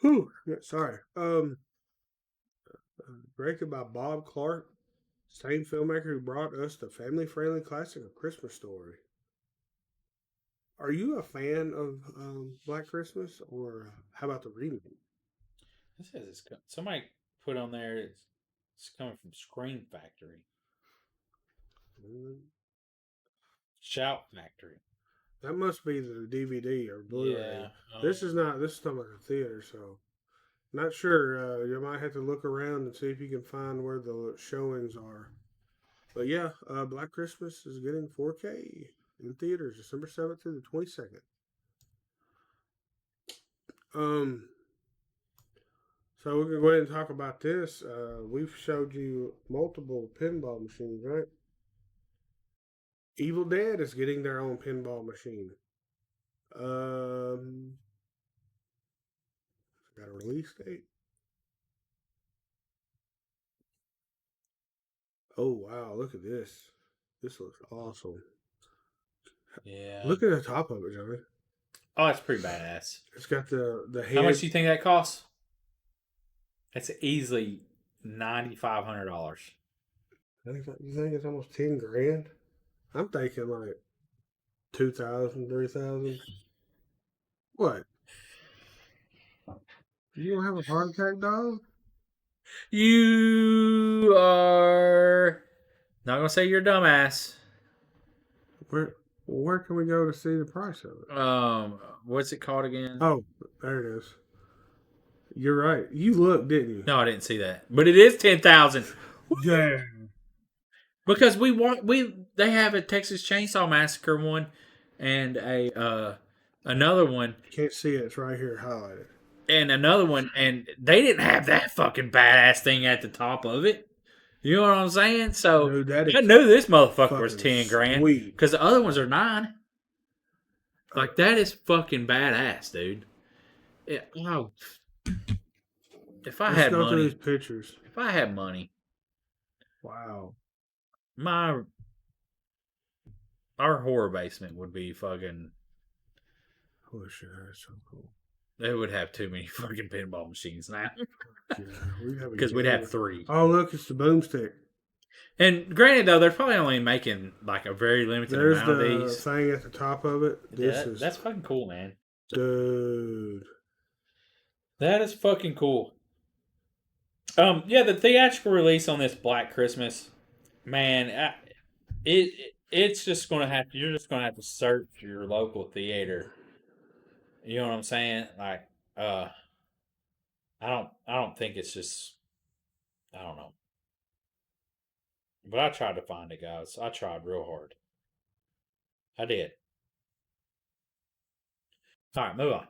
Whew. Yeah, sorry. Directed by Bob Clark, same filmmaker who brought us the family-friendly classic of Christmas Story. Are you a fan of Black Christmas, or how about the remake? It says somebody put on there. It's coming from Scream Factory, Shout Factory. That must be the DVD or Blu-ray. Yeah. This is not. This is talking about the theater, so not sure. You might have to look around and see if you can find where the showings are. But yeah, Black Christmas is getting 4K in theaters December 7th through the 22nd. So we can go ahead and talk about this. We've showed you multiple pinball machines, right? Evil Dead is getting their own pinball machine. Got a release date. Oh wow, look at this. This looks awesome. Yeah. Look at the top of it, Johnny. Oh, that's pretty badass. It's got the head. How much do you think that costs? That's easily $9,500. You think it's almost 10 grand? I'm thinking like 2,000, 3,000. What? You don't have a heart attack, dog? You are not gonna say you're a dumbass. Where can we go to see the price of it? What's it called again? Oh, there it is. You're right. You looked, didn't you? No, I didn't see that. But it is 10,000. Yeah. Because they have a Texas Chainsaw Massacre one and another one Can't see it. It's right here highlighted. and another one, and they didn't have that fucking badass thing at the top of it. You know what I'm saying? So Dude, that is I knew this motherfucker was fucking 10 grand sweet. because the other ones are 9. Like that is fucking badass, dude. Wow. If I Let's had go through money, these pictures. if I had money, Wow. our horror basement would be fucking. Holy shit, that's so cool. They would have too many fucking pinball machines now Yeah, because we'd have 3. Oh, look, it's the boomstick. And granted, though, they're probably only making like a very limited There's amount of the these. thing at the top of it. That's fucking cool, man. Dude. That is fucking cool. Yeah, the theatrical release on this Black Christmas, man, it's just gonna have to. You're just gonna have to search your local theater. You know what I'm saying? Like, I don't think it's just. I don't know. But I tried to find it, guys. I tried real hard. I did. All right, move on.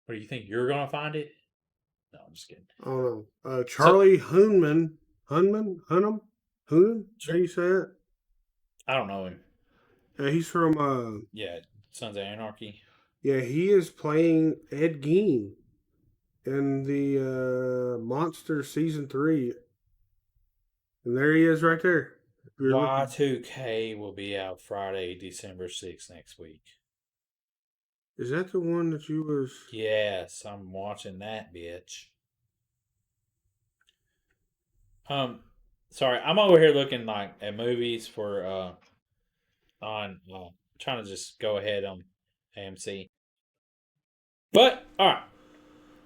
What do you think? You're gonna find it? No, I'm just kidding. I don't know. Charlie Hunnam? How you say it? I don't know him. He's from Yeah, Sons of Anarchy. yeah, he is playing Ed Gein in the Monster Season 3. And there he is right there. Y2K will be out Friday, December 6th next week. Is that the one that you was... Yes, I'm watching that bitch. Sorry, I'm over here looking like at movies for trying to just go ahead on AMC. But all right.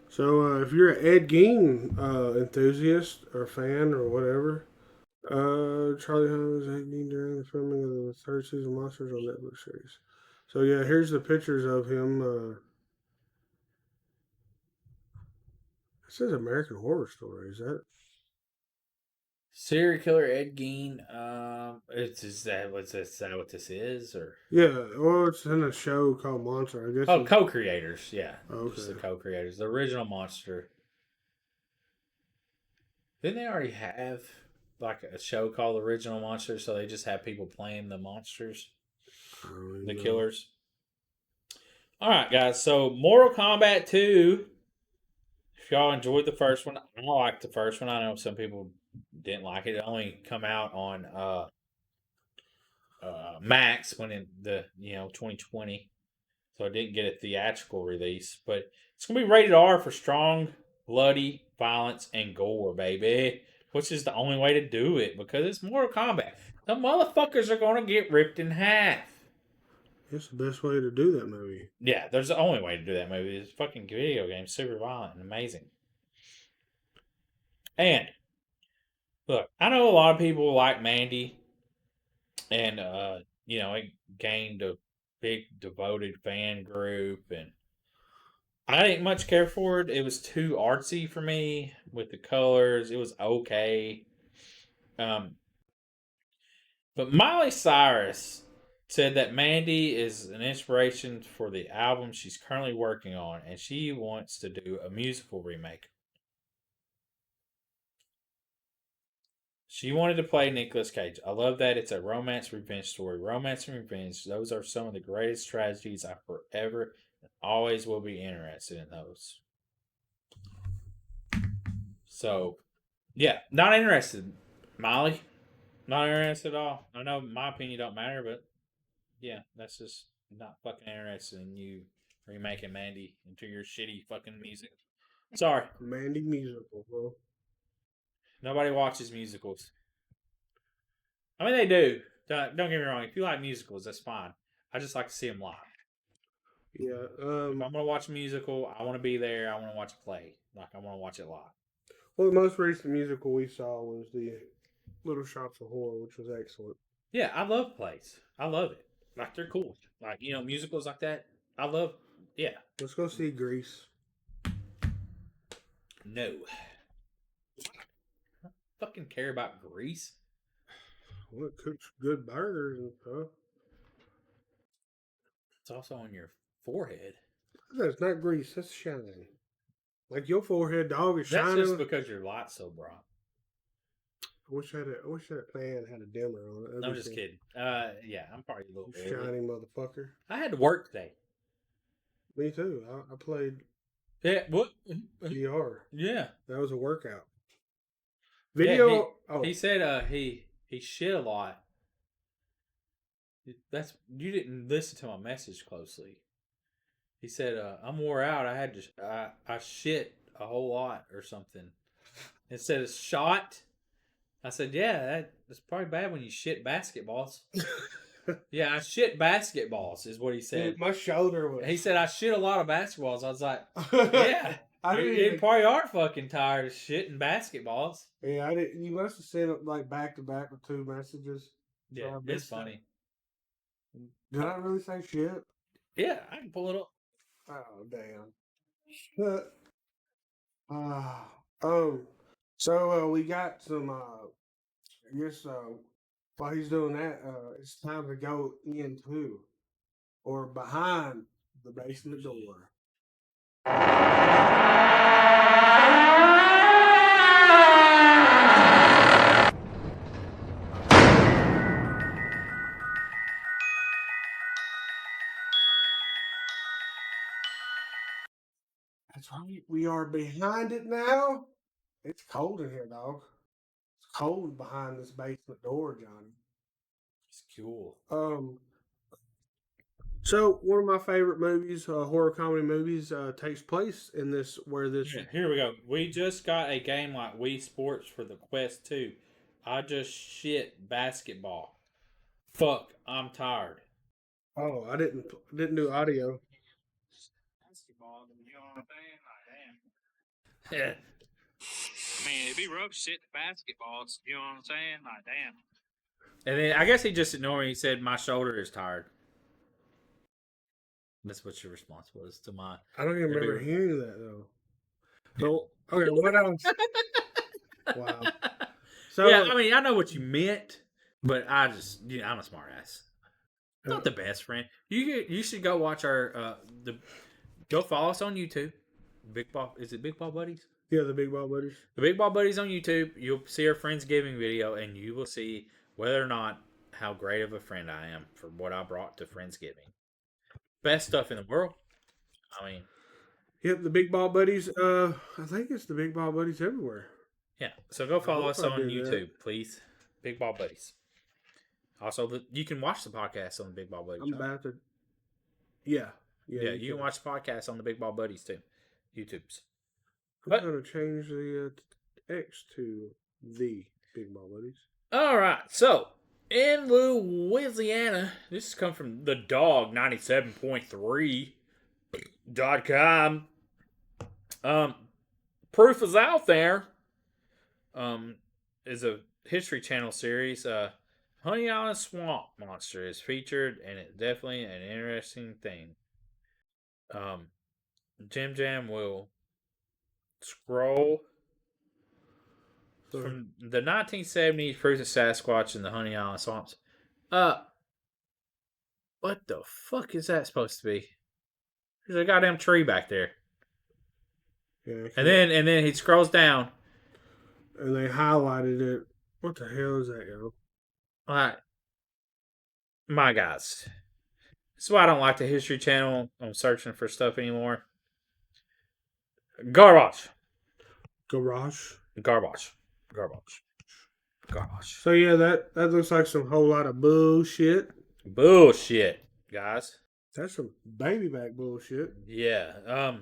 So if you're an Ed Gein enthusiast or fan or whatever, Charlie Hunnam was Ed Gein during the filming of the 3rd season of Monsters on Netflix series. So yeah, here's the pictures of him. It says American Horror Story. Is that? Serial killer Ed Gein. Is that what this is, or Yeah, well, it's in a show called Monster. I guess. oh, co-creators? Yeah, Okay. just the co-creators. The original Monster. Didn't they already have like a show called The Original Monster? So they just have people playing the monsters, the killers. All right, guys. So Mortal Kombat 2. If y'all enjoyed the first one, I liked the first one. I know some people didn't like it. It only come out on Max when in the 2020, so it didn't get a theatrical release. But it's gonna be rated R for strong, bloody violence and gore, baby. Which is the only way to do it because it's Mortal Kombat. The motherfuckers are gonna get ripped in half. It's the best way to do that movie. Yeah, there's the only way to do that movie. This fucking video game, super violent and amazing. And look, I know a lot of people like Mandy, and it gained a big devoted fan group, and I didn't much care for it. It was too artsy for me with the colors. It was okay. But Miley Cyrus said that Mandy is an inspiration for the album she's currently working on, and she wants to do a musical remake. She wanted to play Nicolas Cage. I love that it's a romance revenge story. Romance and revenge, those are some of the greatest tragedies I forever and always will be interested in those. So, yeah, not interested, Molly. Not interested at all. I know my opinion don't matter, but yeah, that's just not fucking interested in you remaking Mandy into your shitty fucking music. Sorry. Mandy musical, bro. Nobody watches musicals. I mean, they do. Don't get me wrong. If you like musicals, that's fine. I just like to see them live. Yeah. If I'm going to watch a musical, I want to be there. I want to watch a play. Like, I want to watch it live. Well, the most recent musical we saw was the Little Shops of Horror, which was excellent. Yeah, I love plays. I love it. Like, they're cool. Like, musicals like that. I love, yeah. Let's go see Grease. No. I don't fucking care about Grease. Well, it cooks good burgers and stuff. It's also on your forehead. That's not grease. That's shine. Like your forehead, dog, is That's shining. just because your light's so bright. I wish that fan had a dimmer on it. I'm just kidding. Yeah, I'm probably a little bit. Shiny motherfucker. I had to work today. Me too. I played Yeah, what? VR. Yeah. That was a workout. Yeah, Video. He said he shit a lot. You didn't listen to my message closely. He said I'm wore out. I shit a whole lot or something. Instead of shot, I said, yeah, that's probably bad when you shit basketballs. Yeah, I shit basketballs is what he said. My shoulder was. He said I shit a lot of basketballs. I was like, yeah. You probably are fucking tired of shitting basketballs. Yeah, I didn't. You must have sent it like back to back with 2 messages. Yeah, So it's funny. Did I really say shit? Yeah, I can pull it up. Oh damn. So we got some. I guess while he's doing that, it's time to go into or behind the basement door. That's right. We are behind it now. It's cold in here, dog. It's cold behind this basement door, Johnny. It's cool. So one of my favorite movies, horror comedy movies, takes place in this Here we go. We just got a game like Wii Sports for the Quest 2. I just shit basketball. Fuck, I'm tired. Oh, I didn't do audio. Basketball, you know what I'm saying? Like, damn. I mean, it'd be rough shit basketballs, you know what I'm saying? Like, damn. And then I guess he just ignored me. He said, my shoulder is tired. That's what your response was to my. I don't even remember hearing that though. So okay, what else? Wow. So yeah, I mean, I know what you meant, but I'm a smart ass. Not the best friend. You should go watch our go follow us on YouTube. Is it Big Ball Buddies? Yeah, the Big Ball Buddies. The Big Ball Buddies on YouTube. You'll see our Friendsgiving video, and you will see whether or not how great of a friend I am for what I brought to Friendsgiving. Best stuff in the world. I mean, Yep, the Big Ball Buddies. I think it's the Big Ball Buddies everywhere. yeah. So go follow hope us I on do that. YouTube, please. Big Ball Buddies. Also, you can watch the podcast on the Big Ball Buddies. I'm right? about to. Yeah. Yeah, you can watch the podcast on the Big Ball Buddies too. YouTube's. I'm But- going to change the X to the Big Ball Buddies. All right. So, in Louisiana, this has come from the dog 97.3.com. Proof is out there. Is a History Channel series. Honey Island Swamp Monster is featured, and it's definitely an interesting thing. Jim Jam will scroll So, from the 1970s proves of Sasquatch in the Honey Island Swamps. What the fuck is that supposed to be? There's a goddamn tree back there. yeah, And then he scrolls down. and they highlighted it. What the hell is that, yo? Like, my guys. That's why I don't like the History Channel. I'm searching for stuff anymore. Garbage. Garage. Garbage. So yeah, that looks like some whole lot of bullshit. Bullshit, guys. That's some baby back bullshit. Yeah.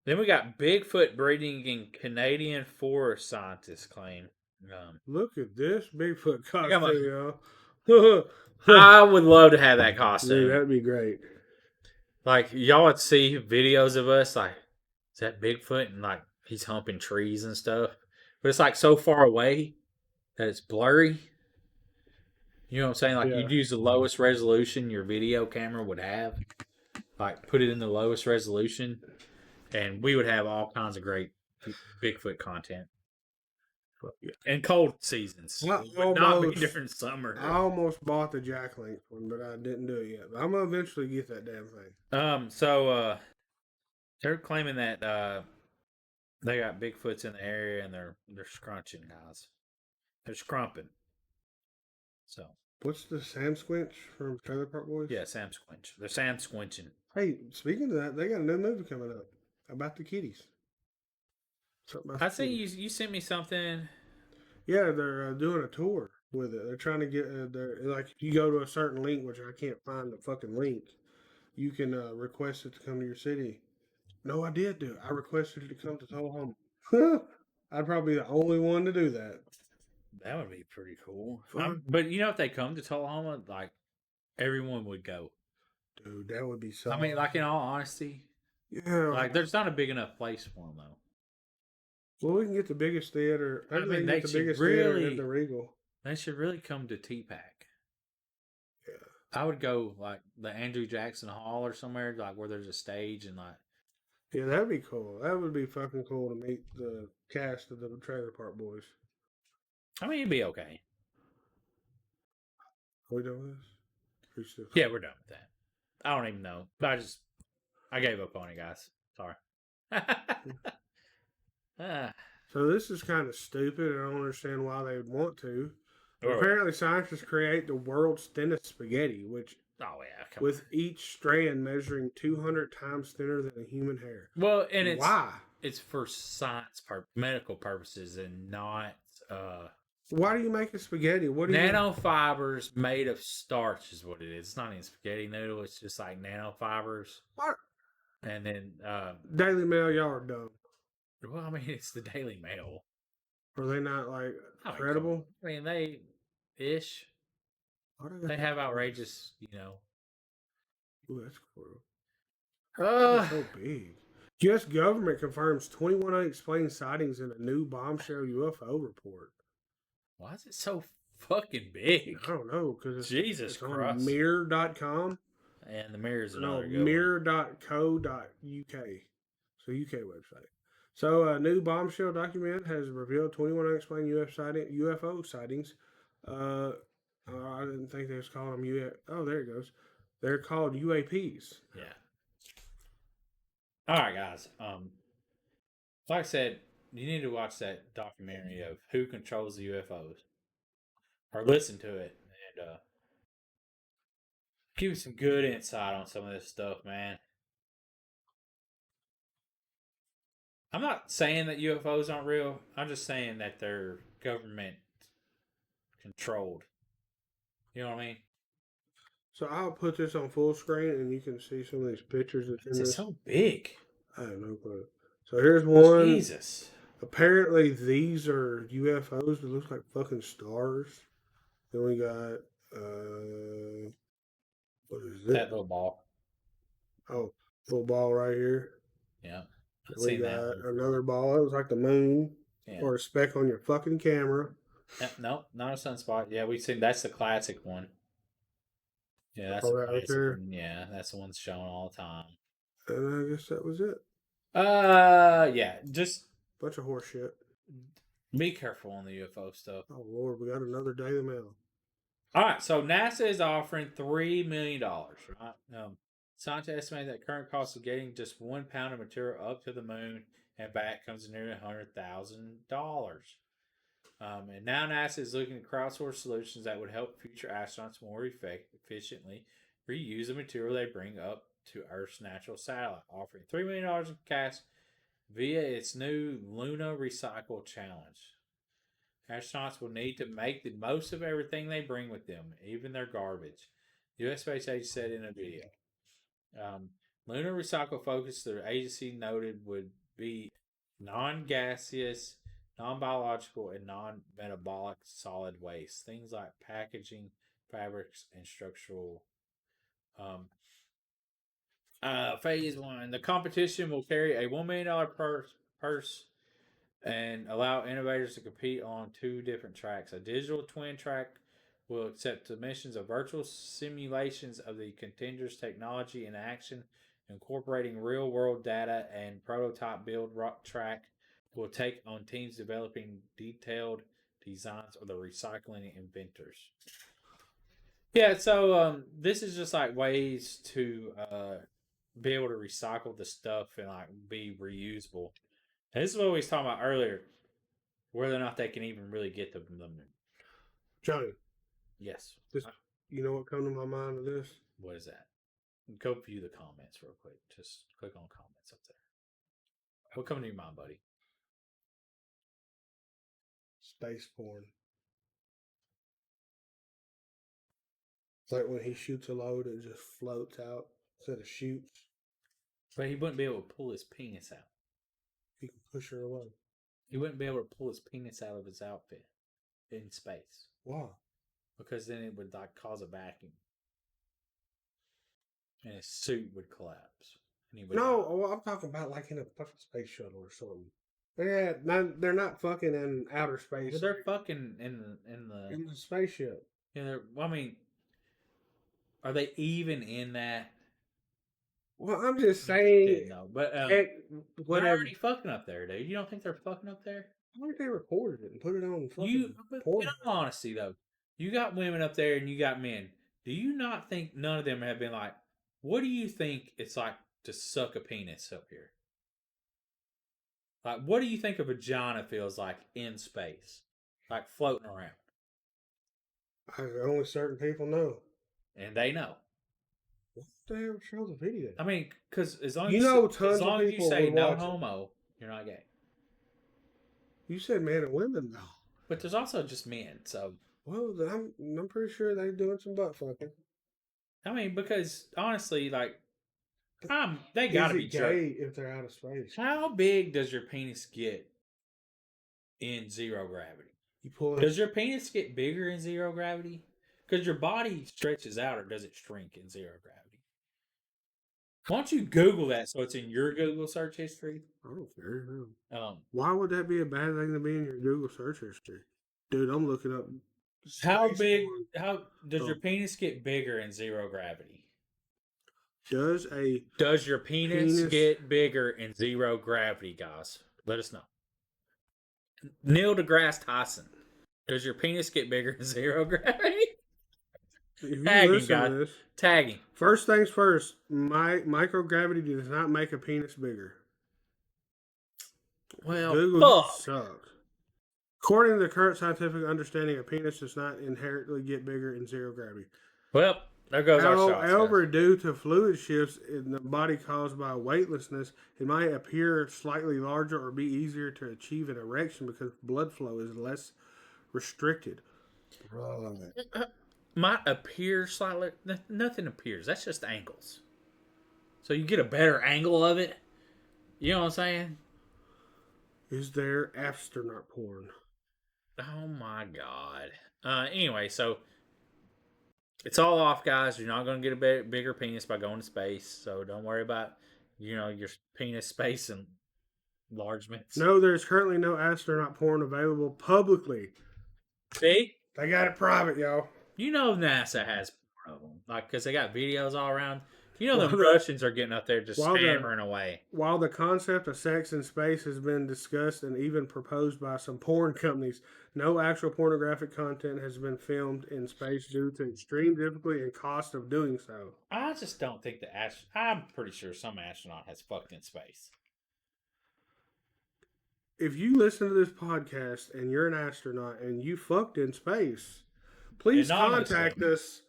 Then we got Bigfoot breeding in Canadian forest scientists claim. Look at this Bigfoot got my- costume, yo. I would love to have that costume. Dude, that'd be great. Like, y'all would see videos of us, like, is that Bigfoot? And, like, he's humping trees and stuff. But it's, like, so far away that it's blurry. You know what I'm saying? Like, Yeah. you'd use the lowest resolution your video camera would have. Like, put it in the lowest resolution. And we would have all kinds of great Bigfoot content. And cold seasons. Well, It would not be almost- during summer. I almost bought the Jack Link one, but I didn't do it yet. But I'm gonna eventually get that damn thing. So they're claiming that they got Bigfoots in the area and they're scrunching, guys. They're scrumping. So What's the Sam Squinch from Trailer Park Boys? yeah, Sam Squinch. They're Sam Squinching. Hey, speaking of that, they got a new movie coming up about the kitties. Something about I the see kitties. you sent me something. Yeah, they're doing a tour with it. They're trying to get like if you go to a certain link, which I can't find the fucking link, you can request it to come to your city. No, I did do it. I requested it to come to Tullahoma. I'd probably be the only one to do that. That would be pretty cool. Fun. But you know, if they come to Tullahoma, like everyone would go. Dude, that would be so. I mean, like in all honesty, yeah. like there's not a big enough place for them though. Well, we can get the biggest theater. I Maybe mean, we can they get the should biggest theater really- at the Regal. They should really come to T-Pack. Yeah. I would go like the Andrew Jackson Hall or somewhere like where there's a stage and like Yeah, that'd be cool. That would be fucking cool to meet the cast of the Trailer Park Boys. I mean it'd be okay. Are we done with this? We still- Yeah, we're done with that. I don't even know. I gave up on it, guys. Sorry. Ah, So this is kind of stupid. I don't understand why they would want to. oh, Apparently, scientists create the world's thinnest spaghetti, which yeah, come with each strand measuring 200 times thinner than a human hair. on. Well, and Why? it's for medical purposes and not Why do you make a spaghetti? What do you? nanofibers made of starch is what it is. It's not even spaghetti noodle. It's just like nanofibers. What? And then, Daily Mail, y'all are dumb. well, I mean, it's the Daily Mail. Are they not like I mean, credible? I mean, they-ish. Why do They have outrageous, you know. Ooh, that's cool. Uh, So big. U.S. government confirms 21 unexplained sightings in a new bombshell UFO report. why is it so fucking big? I don't know because it's, Jesus it's on Christ. mirror.com. And the mirror's No, another good one. mirror.co.uk. So UK website. So a new bombshell document has revealed 21 unexplained UFO sightings. I didn't think they was calling them Oh, there it goes. They're called UAPs. Yeah. All right, guys. Like I said, you need to watch that documentary of who controls the UFOs, or listen to it, and give you some good insight on some of this stuff, man. I'm not saying that UFOs aren't real. I'm just saying that they're government controlled. You know what I mean? So I'll put this on full screen, and you can see some of these pictures that's in It's this. so big. I have no clue. So here's one. Jesus. Apparently, these are UFOs that look like fucking stars. Then we got what is this? That little ball. Oh, little ball right here. Yeah. I've We seen got that one. another ball. It was like the moon Yeah. or a speck on your fucking camera. No, not a sunspot. Yeah, we've seen that's the classic one. Yeah, that's Oh, the right classic there. one. Yeah, that's the one that's shown all the time. And I guess that was it. Yeah, just Bunch of horse shit. be careful on the UFO stuff. Oh Lord, we got another Daily Mail. All right, so NASA is offering $3 million. Right? Scientists estimate that current cost of getting just 1 pound of material up to the moon and back comes to nearly $100,000. And now NASA is looking to crowdsource solutions that would help future astronauts more efficiently reuse the material they bring up to Earth's natural satellite, offering $3 million in cash via its new Luna Recycle Challenge. Astronauts will need to make the most of everything they bring with them, even their garbage, the U.S. Space Agency said in a video. Lunar Recycle focus, the agency noted, would be non-gaseous, non-biological, and non-metabolic solid waste. Things like packaging, fabrics, and structural. Phase 1. The competition will carry a $1 million purse and allow innovators to compete on 2 different tracks. A digital twin track will accept submissions of virtual simulations of the contenders' technology in action, incorporating real-world data, and prototype build track will take on teams developing detailed designs or the recycling inventors. Yeah, so this is just like ways to be able to recycle the stuff and like be reusable. And this is what we was talking about earlier, whether or not they can even really get the moon. Johnny, Yes. you know what come to my mind of this? What is that? Go view the comments real quick. Just click on comments up there. What coming to your mind, buddy? Space porn. It's like when he shoots a load, it just floats out instead of shoots. But he wouldn't be able to pull his penis out. He can push her away. He wouldn't be able to pull his penis out of his outfit in space. Why? Because then it would like cause a vacuum. And his suit would collapse. And he would No, I'm talking about like in a fucking space shuttle or something. Yeah, they're not fucking in outer space. Well, they're fucking in the spaceship. Yeah, I mean, are they even in that? Well, I'm just saying. No, but They're they're already fucking up there, dude. You don't think they're fucking up there? Why did they recorded it and put it on fucking But porn? in all honesty, though, you got women up there and you got men. Do you not think none of them have been like, what do you think it's like to suck a penis up here? Like, what do you think a vagina feels like in space? Like floating around. Only certain people know. And they know. What the hell show the video? I mean, because as long You as know as tons of long as you people say would no watch it. homo, you're not gay. You said men and women though. But there's also just men. So Well, I'm pretty sure they're doing some butt fucking. I mean, because honestly, like, they gotta be gay jerk. if they're out of space. How big does your penis get in zero gravity? You pull it. Does your penis get bigger in zero gravity? Because your body stretches out, or does it shrink in zero gravity? Why don't you Google that so it's in your Google search history? I don't care. Why would that be a bad thing to be in your Google search history? Dude, I'm looking up. How space big? porn. How does your Oh. penis get bigger in zero gravity? Does Does your penis get bigger in zero gravity, guys? Let us know. Neil deGrasse Tyson. Does your penis get bigger in zero gravity? if you Tagging, listen guys. to this, Tagging. first things first, microgravity does not make a penis bigger. Well, Google fuck. sucks. According to the current scientific understanding, a penis does not inherently get bigger in zero gravity. Well, There goes our shots. However, guys. due to fluid shifts in the body caused by weightlessness, it might appear slightly larger or be easier to achieve an erection because blood flow is less restricted. Might appear slightly. Nothing appears. That's just angles. So you get a better angle of it. You know what I'm saying? Is there astronaut porn? Oh my god. Anyway, so it's all off, guys. You're not going to get a bigger penis by going to space. So don't worry about, your penis space and enlargements. No, there's currently no astronaut porn available publicly. See? They got it private, y'all. You know NASA has porn of them. Like, because they got videos all around. You know the Well, Russians are getting up there just hammering away. While the concept of sex in space has been discussed and even proposed by some porn companies, no actual pornographic content has been filmed in space due to extreme difficulty and cost of doing so. I just don't think I'm pretty sure some astronaut has fucked in space. If you listen to this podcast and you're an astronaut and you fucked in space, please contact us.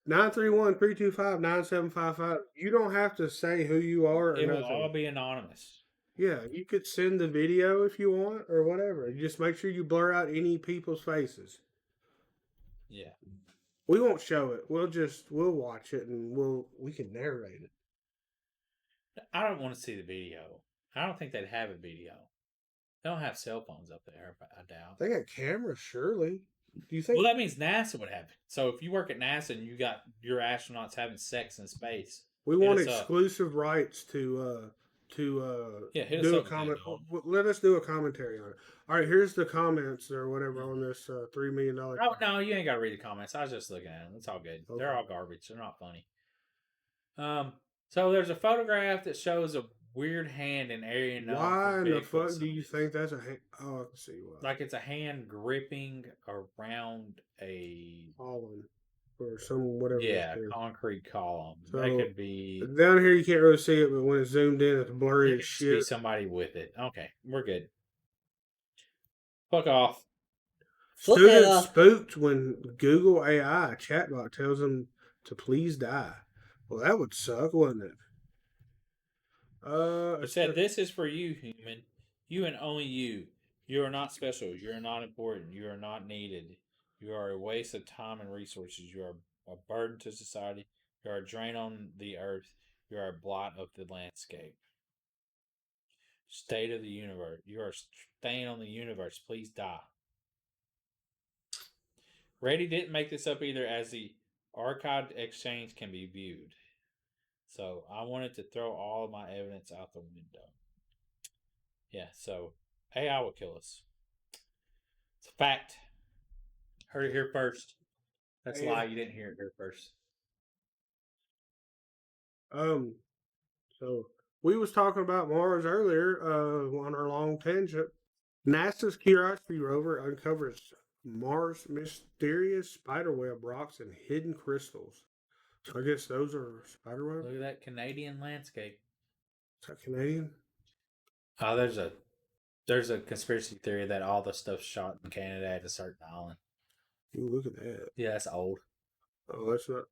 931-325-9755. You don't have to say who you are. It will all be anonymous. Yeah, you could send the video if you want or whatever. You just make sure you blur out any people's faces. Yeah. We won't show it. We'll watch it and we can narrate it. I don't want to see the video. I don't think they'd have a video. They don't have cell phones up there, I doubt. They got cameras, surely. Do you think? Well, that means NASA would have it. So if you work at NASA and you got your astronauts having sex in space, we want hit us up. exclusive rights to hit us do a up, comment. Daniel. Let us do a commentary on it. All right, here's the comments or whatever on this $3 million. Oh, no, you ain't got to read the comments. I was just looking at them. It's all good. Okay. They're all garbage. They're not funny. So there's a photograph that shows a weird hand in area known Why for in the Bigfoot fuck do you sightings. think that's a hand? Oh, I can see why. Like it's a hand gripping around a Holland or some whatever. concrete column. So, that could be down here you can't really see it, but when it's zoomed in, it's blurry it as could be shit. somebody with it. Okay, we're good. Fuck off. Students spooked when Google AI chatbot tells them to please die. Well, that would suck, wouldn't it? It said, "This is for you, human. You and only you. You are not special. You are not important. You are not needed. You are a waste of time and resources. You are a burden to society. You are a drain on the earth. You are a blot of the landscape. State of the universe. You are a stain on the universe. Please die." Reddy didn't make this up either, as the archived exchange can be viewed. So I wanted to throw all of my evidence out the window. Yeah, so AI will kill us. It's a fact. Heard it here first. That's a lie. You didn't hear it here first. So we was talking about Mars earlier, on our long tangent. NASA's Curiosity rover uncovers Mars' mysterious spiderweb rocks and hidden crystals. So I guess those are spiderweb. Look at that Canadian landscape. Is that Canadian? Oh, there's a conspiracy theory that all the stuff's shot in Canada at a certain island. Ooh, look at that. Yeah, that's old. Oh, that's not.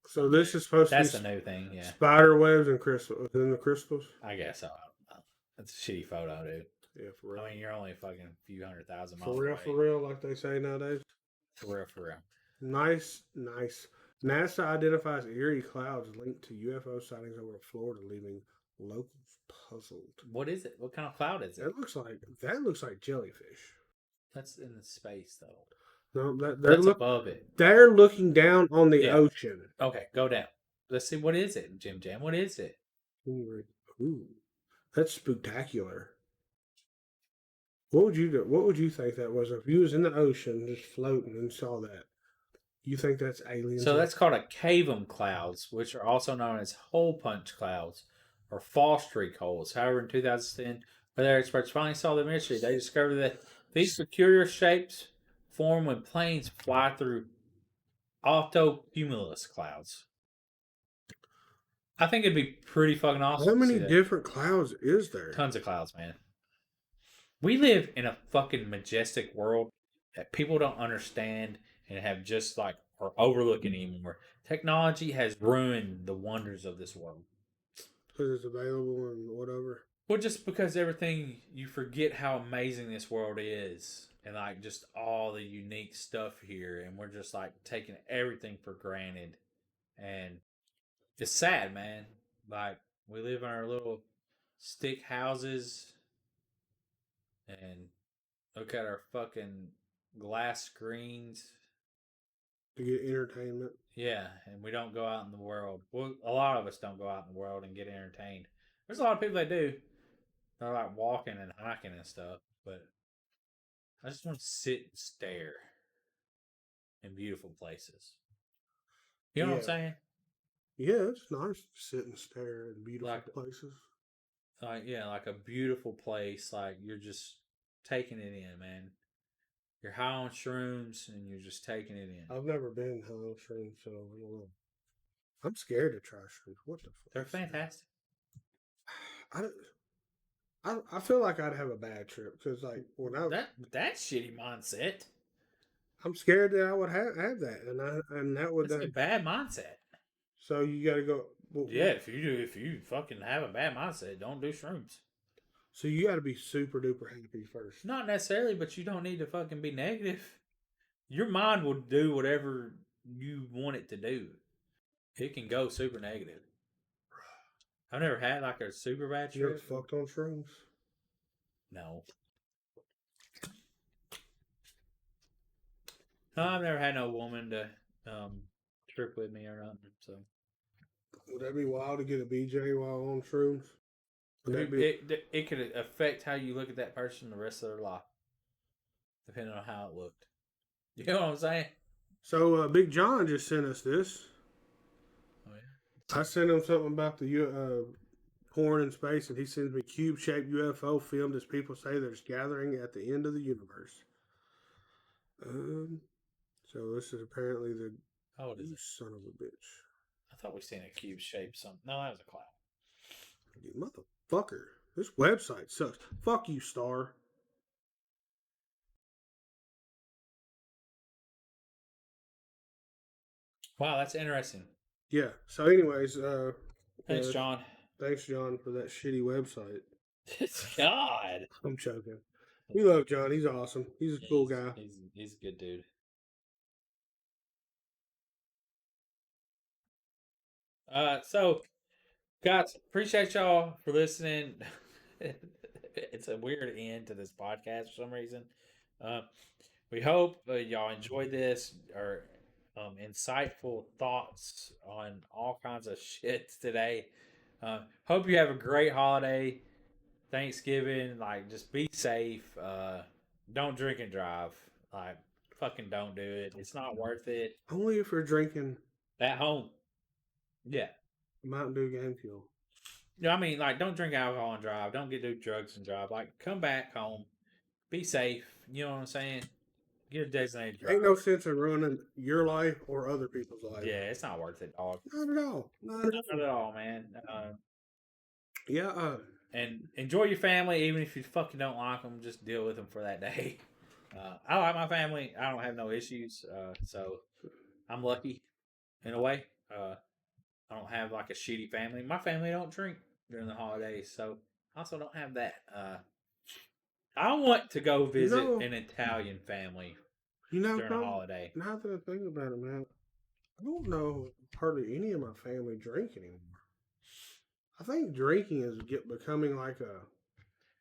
So this is supposed That's to the be new thing, yeah. spider webs and crystals. In the crystals? I guess so. I don't know. That's a shitty photo, dude. Yeah, for real. I mean, you're only a fucking few 100,000 miles For away. real, like they say nowadays. For real. Nice. NASA identifies eerie clouds linked to UFO sightings over Florida, leaving locals puzzled. What is it? What kind of cloud is it? That looks like jellyfish. That's in the space, though. No, That's above it. they're looking down on the Yeah. ocean. Okay, go down. Let's see. What is it, Jim Jam? What is it? Ooh, that's spectacular. What would you do? What would you think that was if you was in the ocean just floating and saw that? You think that's aliens? So that's called a cavum clouds, which are also known as hole punch clouds or fall streak holes. However, in 2010, weather experts finally saw the mystery. They discovered that these peculiar shapes form when planes fly through altocumulus clouds. I think it'd be pretty fucking awesome. How to many see that. different clouds is there? Tons of clouds, man. We live in a fucking majestic world that people don't understand and have just like or overlook it anymore. Technology has ruined the wonders of this world. Because it's available and whatever. Well, just because everything, you forget how amazing this world is, and like just all the unique stuff here, and we're just like taking everything for granted, and it's sad, man. Like we live in our little stick houses, and look at our fucking glass screens. To get entertainment. Yeah, and we don't go out in the world. Well, a lot of us don't go out in the world and get entertained. There's a lot of people that do. They're like walking and hiking and stuff, but I just want to sit and stare in beautiful places. You know what I'm Yeah. saying? Yeah, it's nice to sit and stare at beautiful Like- places. Like, yeah, like a beautiful place. Like you're just taking it in, man. You're high on shrooms and you're just taking it in. I've never been high on shrooms, so I don't know. I'm scared to try shrooms. What the fuck? They're fantastic. I feel like I'd have a bad trip because, like, when That shitty mindset. I'm scared that I would have that, and that would. That's a bad mindset. So you got to go. Well, Yeah, if you fucking have a bad mindset, don't do shrooms. So you got to be super duper happy first. Not necessarily, but you don't need to fucking be negative. Your mind will do whatever you want it to do. It can go super negative. I've never had like a super bad You ever trip. fucked on shrooms? No. No, I've never had no woman to trip with me or nothing. So Would that be wild to get a BJ while on shrooms? Would that be? it could affect how you look at that person the rest of their life, depending on how it looked. You know what I'm saying? So Big John just sent us this. Oh yeah. I sent him something about the porn in space, and he sends me cube-shaped UFO filmed as people say there's gathering at the end of the universe. So this is apparently the How old is it? son of a bitch. I thought we seen a cube shaped something. No, that was a cloud. You motherfucker. This website sucks. Fuck you, Star. Wow, that's interesting. Yeah. So, anyways, Thanks, John. Thanks, John, for that shitty website. God. I'm joking. We love John. He's awesome. He's a cool guy. He's a good dude. So, guys, appreciate y'all for listening. It's a weird end to this podcast for some reason. We hope y'all enjoyed this or insightful thoughts on all kinds of shit today. Hope you have a great holiday, Thanksgiving. Like, just be safe. Don't drink and drive. Like, fucking don't do it. It's not worth it. Only if we're drinking At home. Yeah. Mountain Dew Game Fuel. No, I mean, like, don't drink alcohol and drive. Don't do drugs and drive. Like, come back home. Be safe. You know what I'm saying? Get a designated driver. Ain't no sense in ruining your life or other people's life. Yeah, it's not worth it, dog. Not at all. Not at Not all. at all, man. Yeah. And enjoy your family, even if you fucking don't like them. Just deal with them for that day. I like my family. I don't have no issues. So I'm lucky in a way. I don't have like a shitty family. My family don't drink during the holidays, so I also don't have that. I want to go visit an Italian family during a holiday. Now that I think about it, man, I don't know hardly any of my family drink anymore. I think drinking is becoming like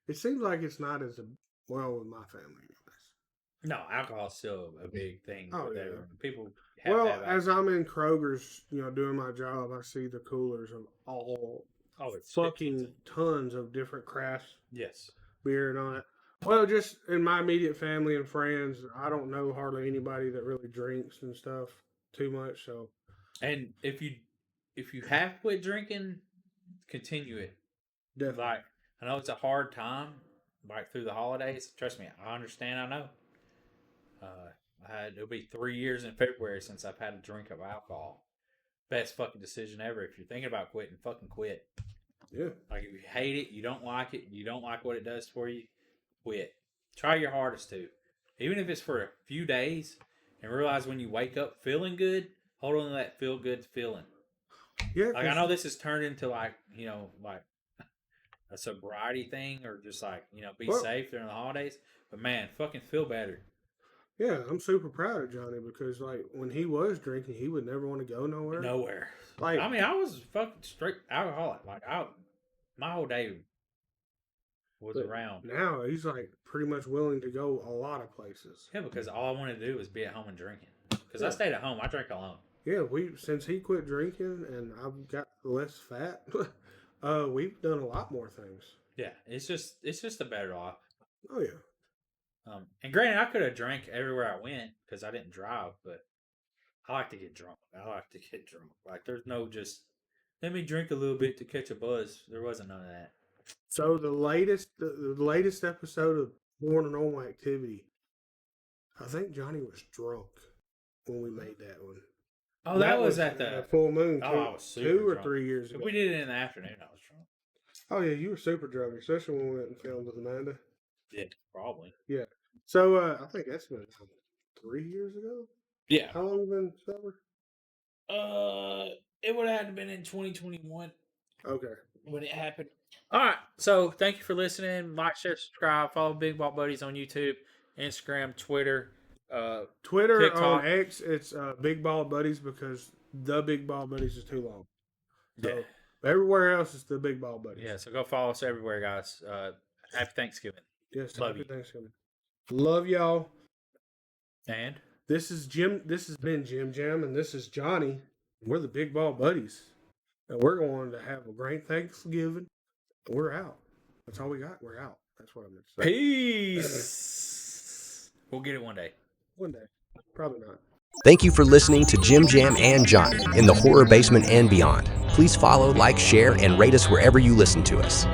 it seems like it's not as well with my family anyways. No, alcohol's still a big thing. Oh, with yeah. everyone. People have Well, to have as alcohol. I'm in Kroger's, doing my job, I see the coolers of all It's fucking tons of different crafts yes. beer and all that. Well, just in my immediate family and friends, I don't know hardly anybody that really drinks and stuff too much. So And if you have quit drinking, continue it. definitely, Like, I know it's a hard time, like through the holidays. Trust me, I understand. I know. It'll be 3 years in February since I've had a drink of alcohol. Best fucking decision ever. If you're thinking about quitting, fucking quit. yeah. Like, if you hate it, you don't like it, you don't like what it does for you, quit. Try your hardest to. Even if it's for a few days, and realize when you wake up feeling good, hold on to that feel good feeling. Yeah, Like I know this has turned into like a sobriety thing or just like be Well- safe during the holidays. But man, fucking feel better. Yeah, I'm super proud of Johnny because like when he was drinking, he would never want to go nowhere. Nowhere. Like I mean, I was fucking straight alcoholic. Like my whole day was But around. now he's like pretty much willing to go a lot of places. Yeah, because all I wanted to do was be at home and drinking. Because I Yeah. stayed at home, I drank alone. Yeah, since he quit drinking and I've got less fat, we've done a lot more things. Yeah, it's just a better life. Oh yeah. And granted, I could have drank everywhere I went because I didn't drive, but I like to get drunk. Like there's no just let me drink a little bit to catch a buzz. There wasn't none of that. So the latest episode of Paranormal Activity, I think Johnny was drunk when we made that one. Oh, that was at the. full moon. Oh, two, I was super 2 or drunk. 3 years ago. If we did it in the afternoon, I was drunk. Oh yeah, you were super drunk, especially when we went and filmed with Amanda. Yeah, probably. So I think that's been 3 years ago. Yeah. How long have you been sober? It would have been in 2021 Okay. when it happened. All right. So thank you for listening. Like, share, subscribe. Follow Big Ball Buddies on YouTube, Instagram, Twitter. Twitter TikTok. on X, it's Big Ball Buddies because the Big Ball Buddies is too long. So everywhere else is the Big Ball Buddies. Yeah. So go follow us everywhere, guys. Happy Thanksgiving. Yes. Love Happy you. Thanksgiving. Love y'all. And This is Jim. This has been Jim Jam, and this is Johnny. We're the Big Ball Buddies, and we're going to have a great Thanksgiving. We're out. That's all we got. We're out. That's what I meant to say. peace. We'll get it one day. One day, probably not. Thank you for listening to Jim Jam and Johnny in the horror basement and beyond. Please follow, like, share, and rate us wherever you listen to us.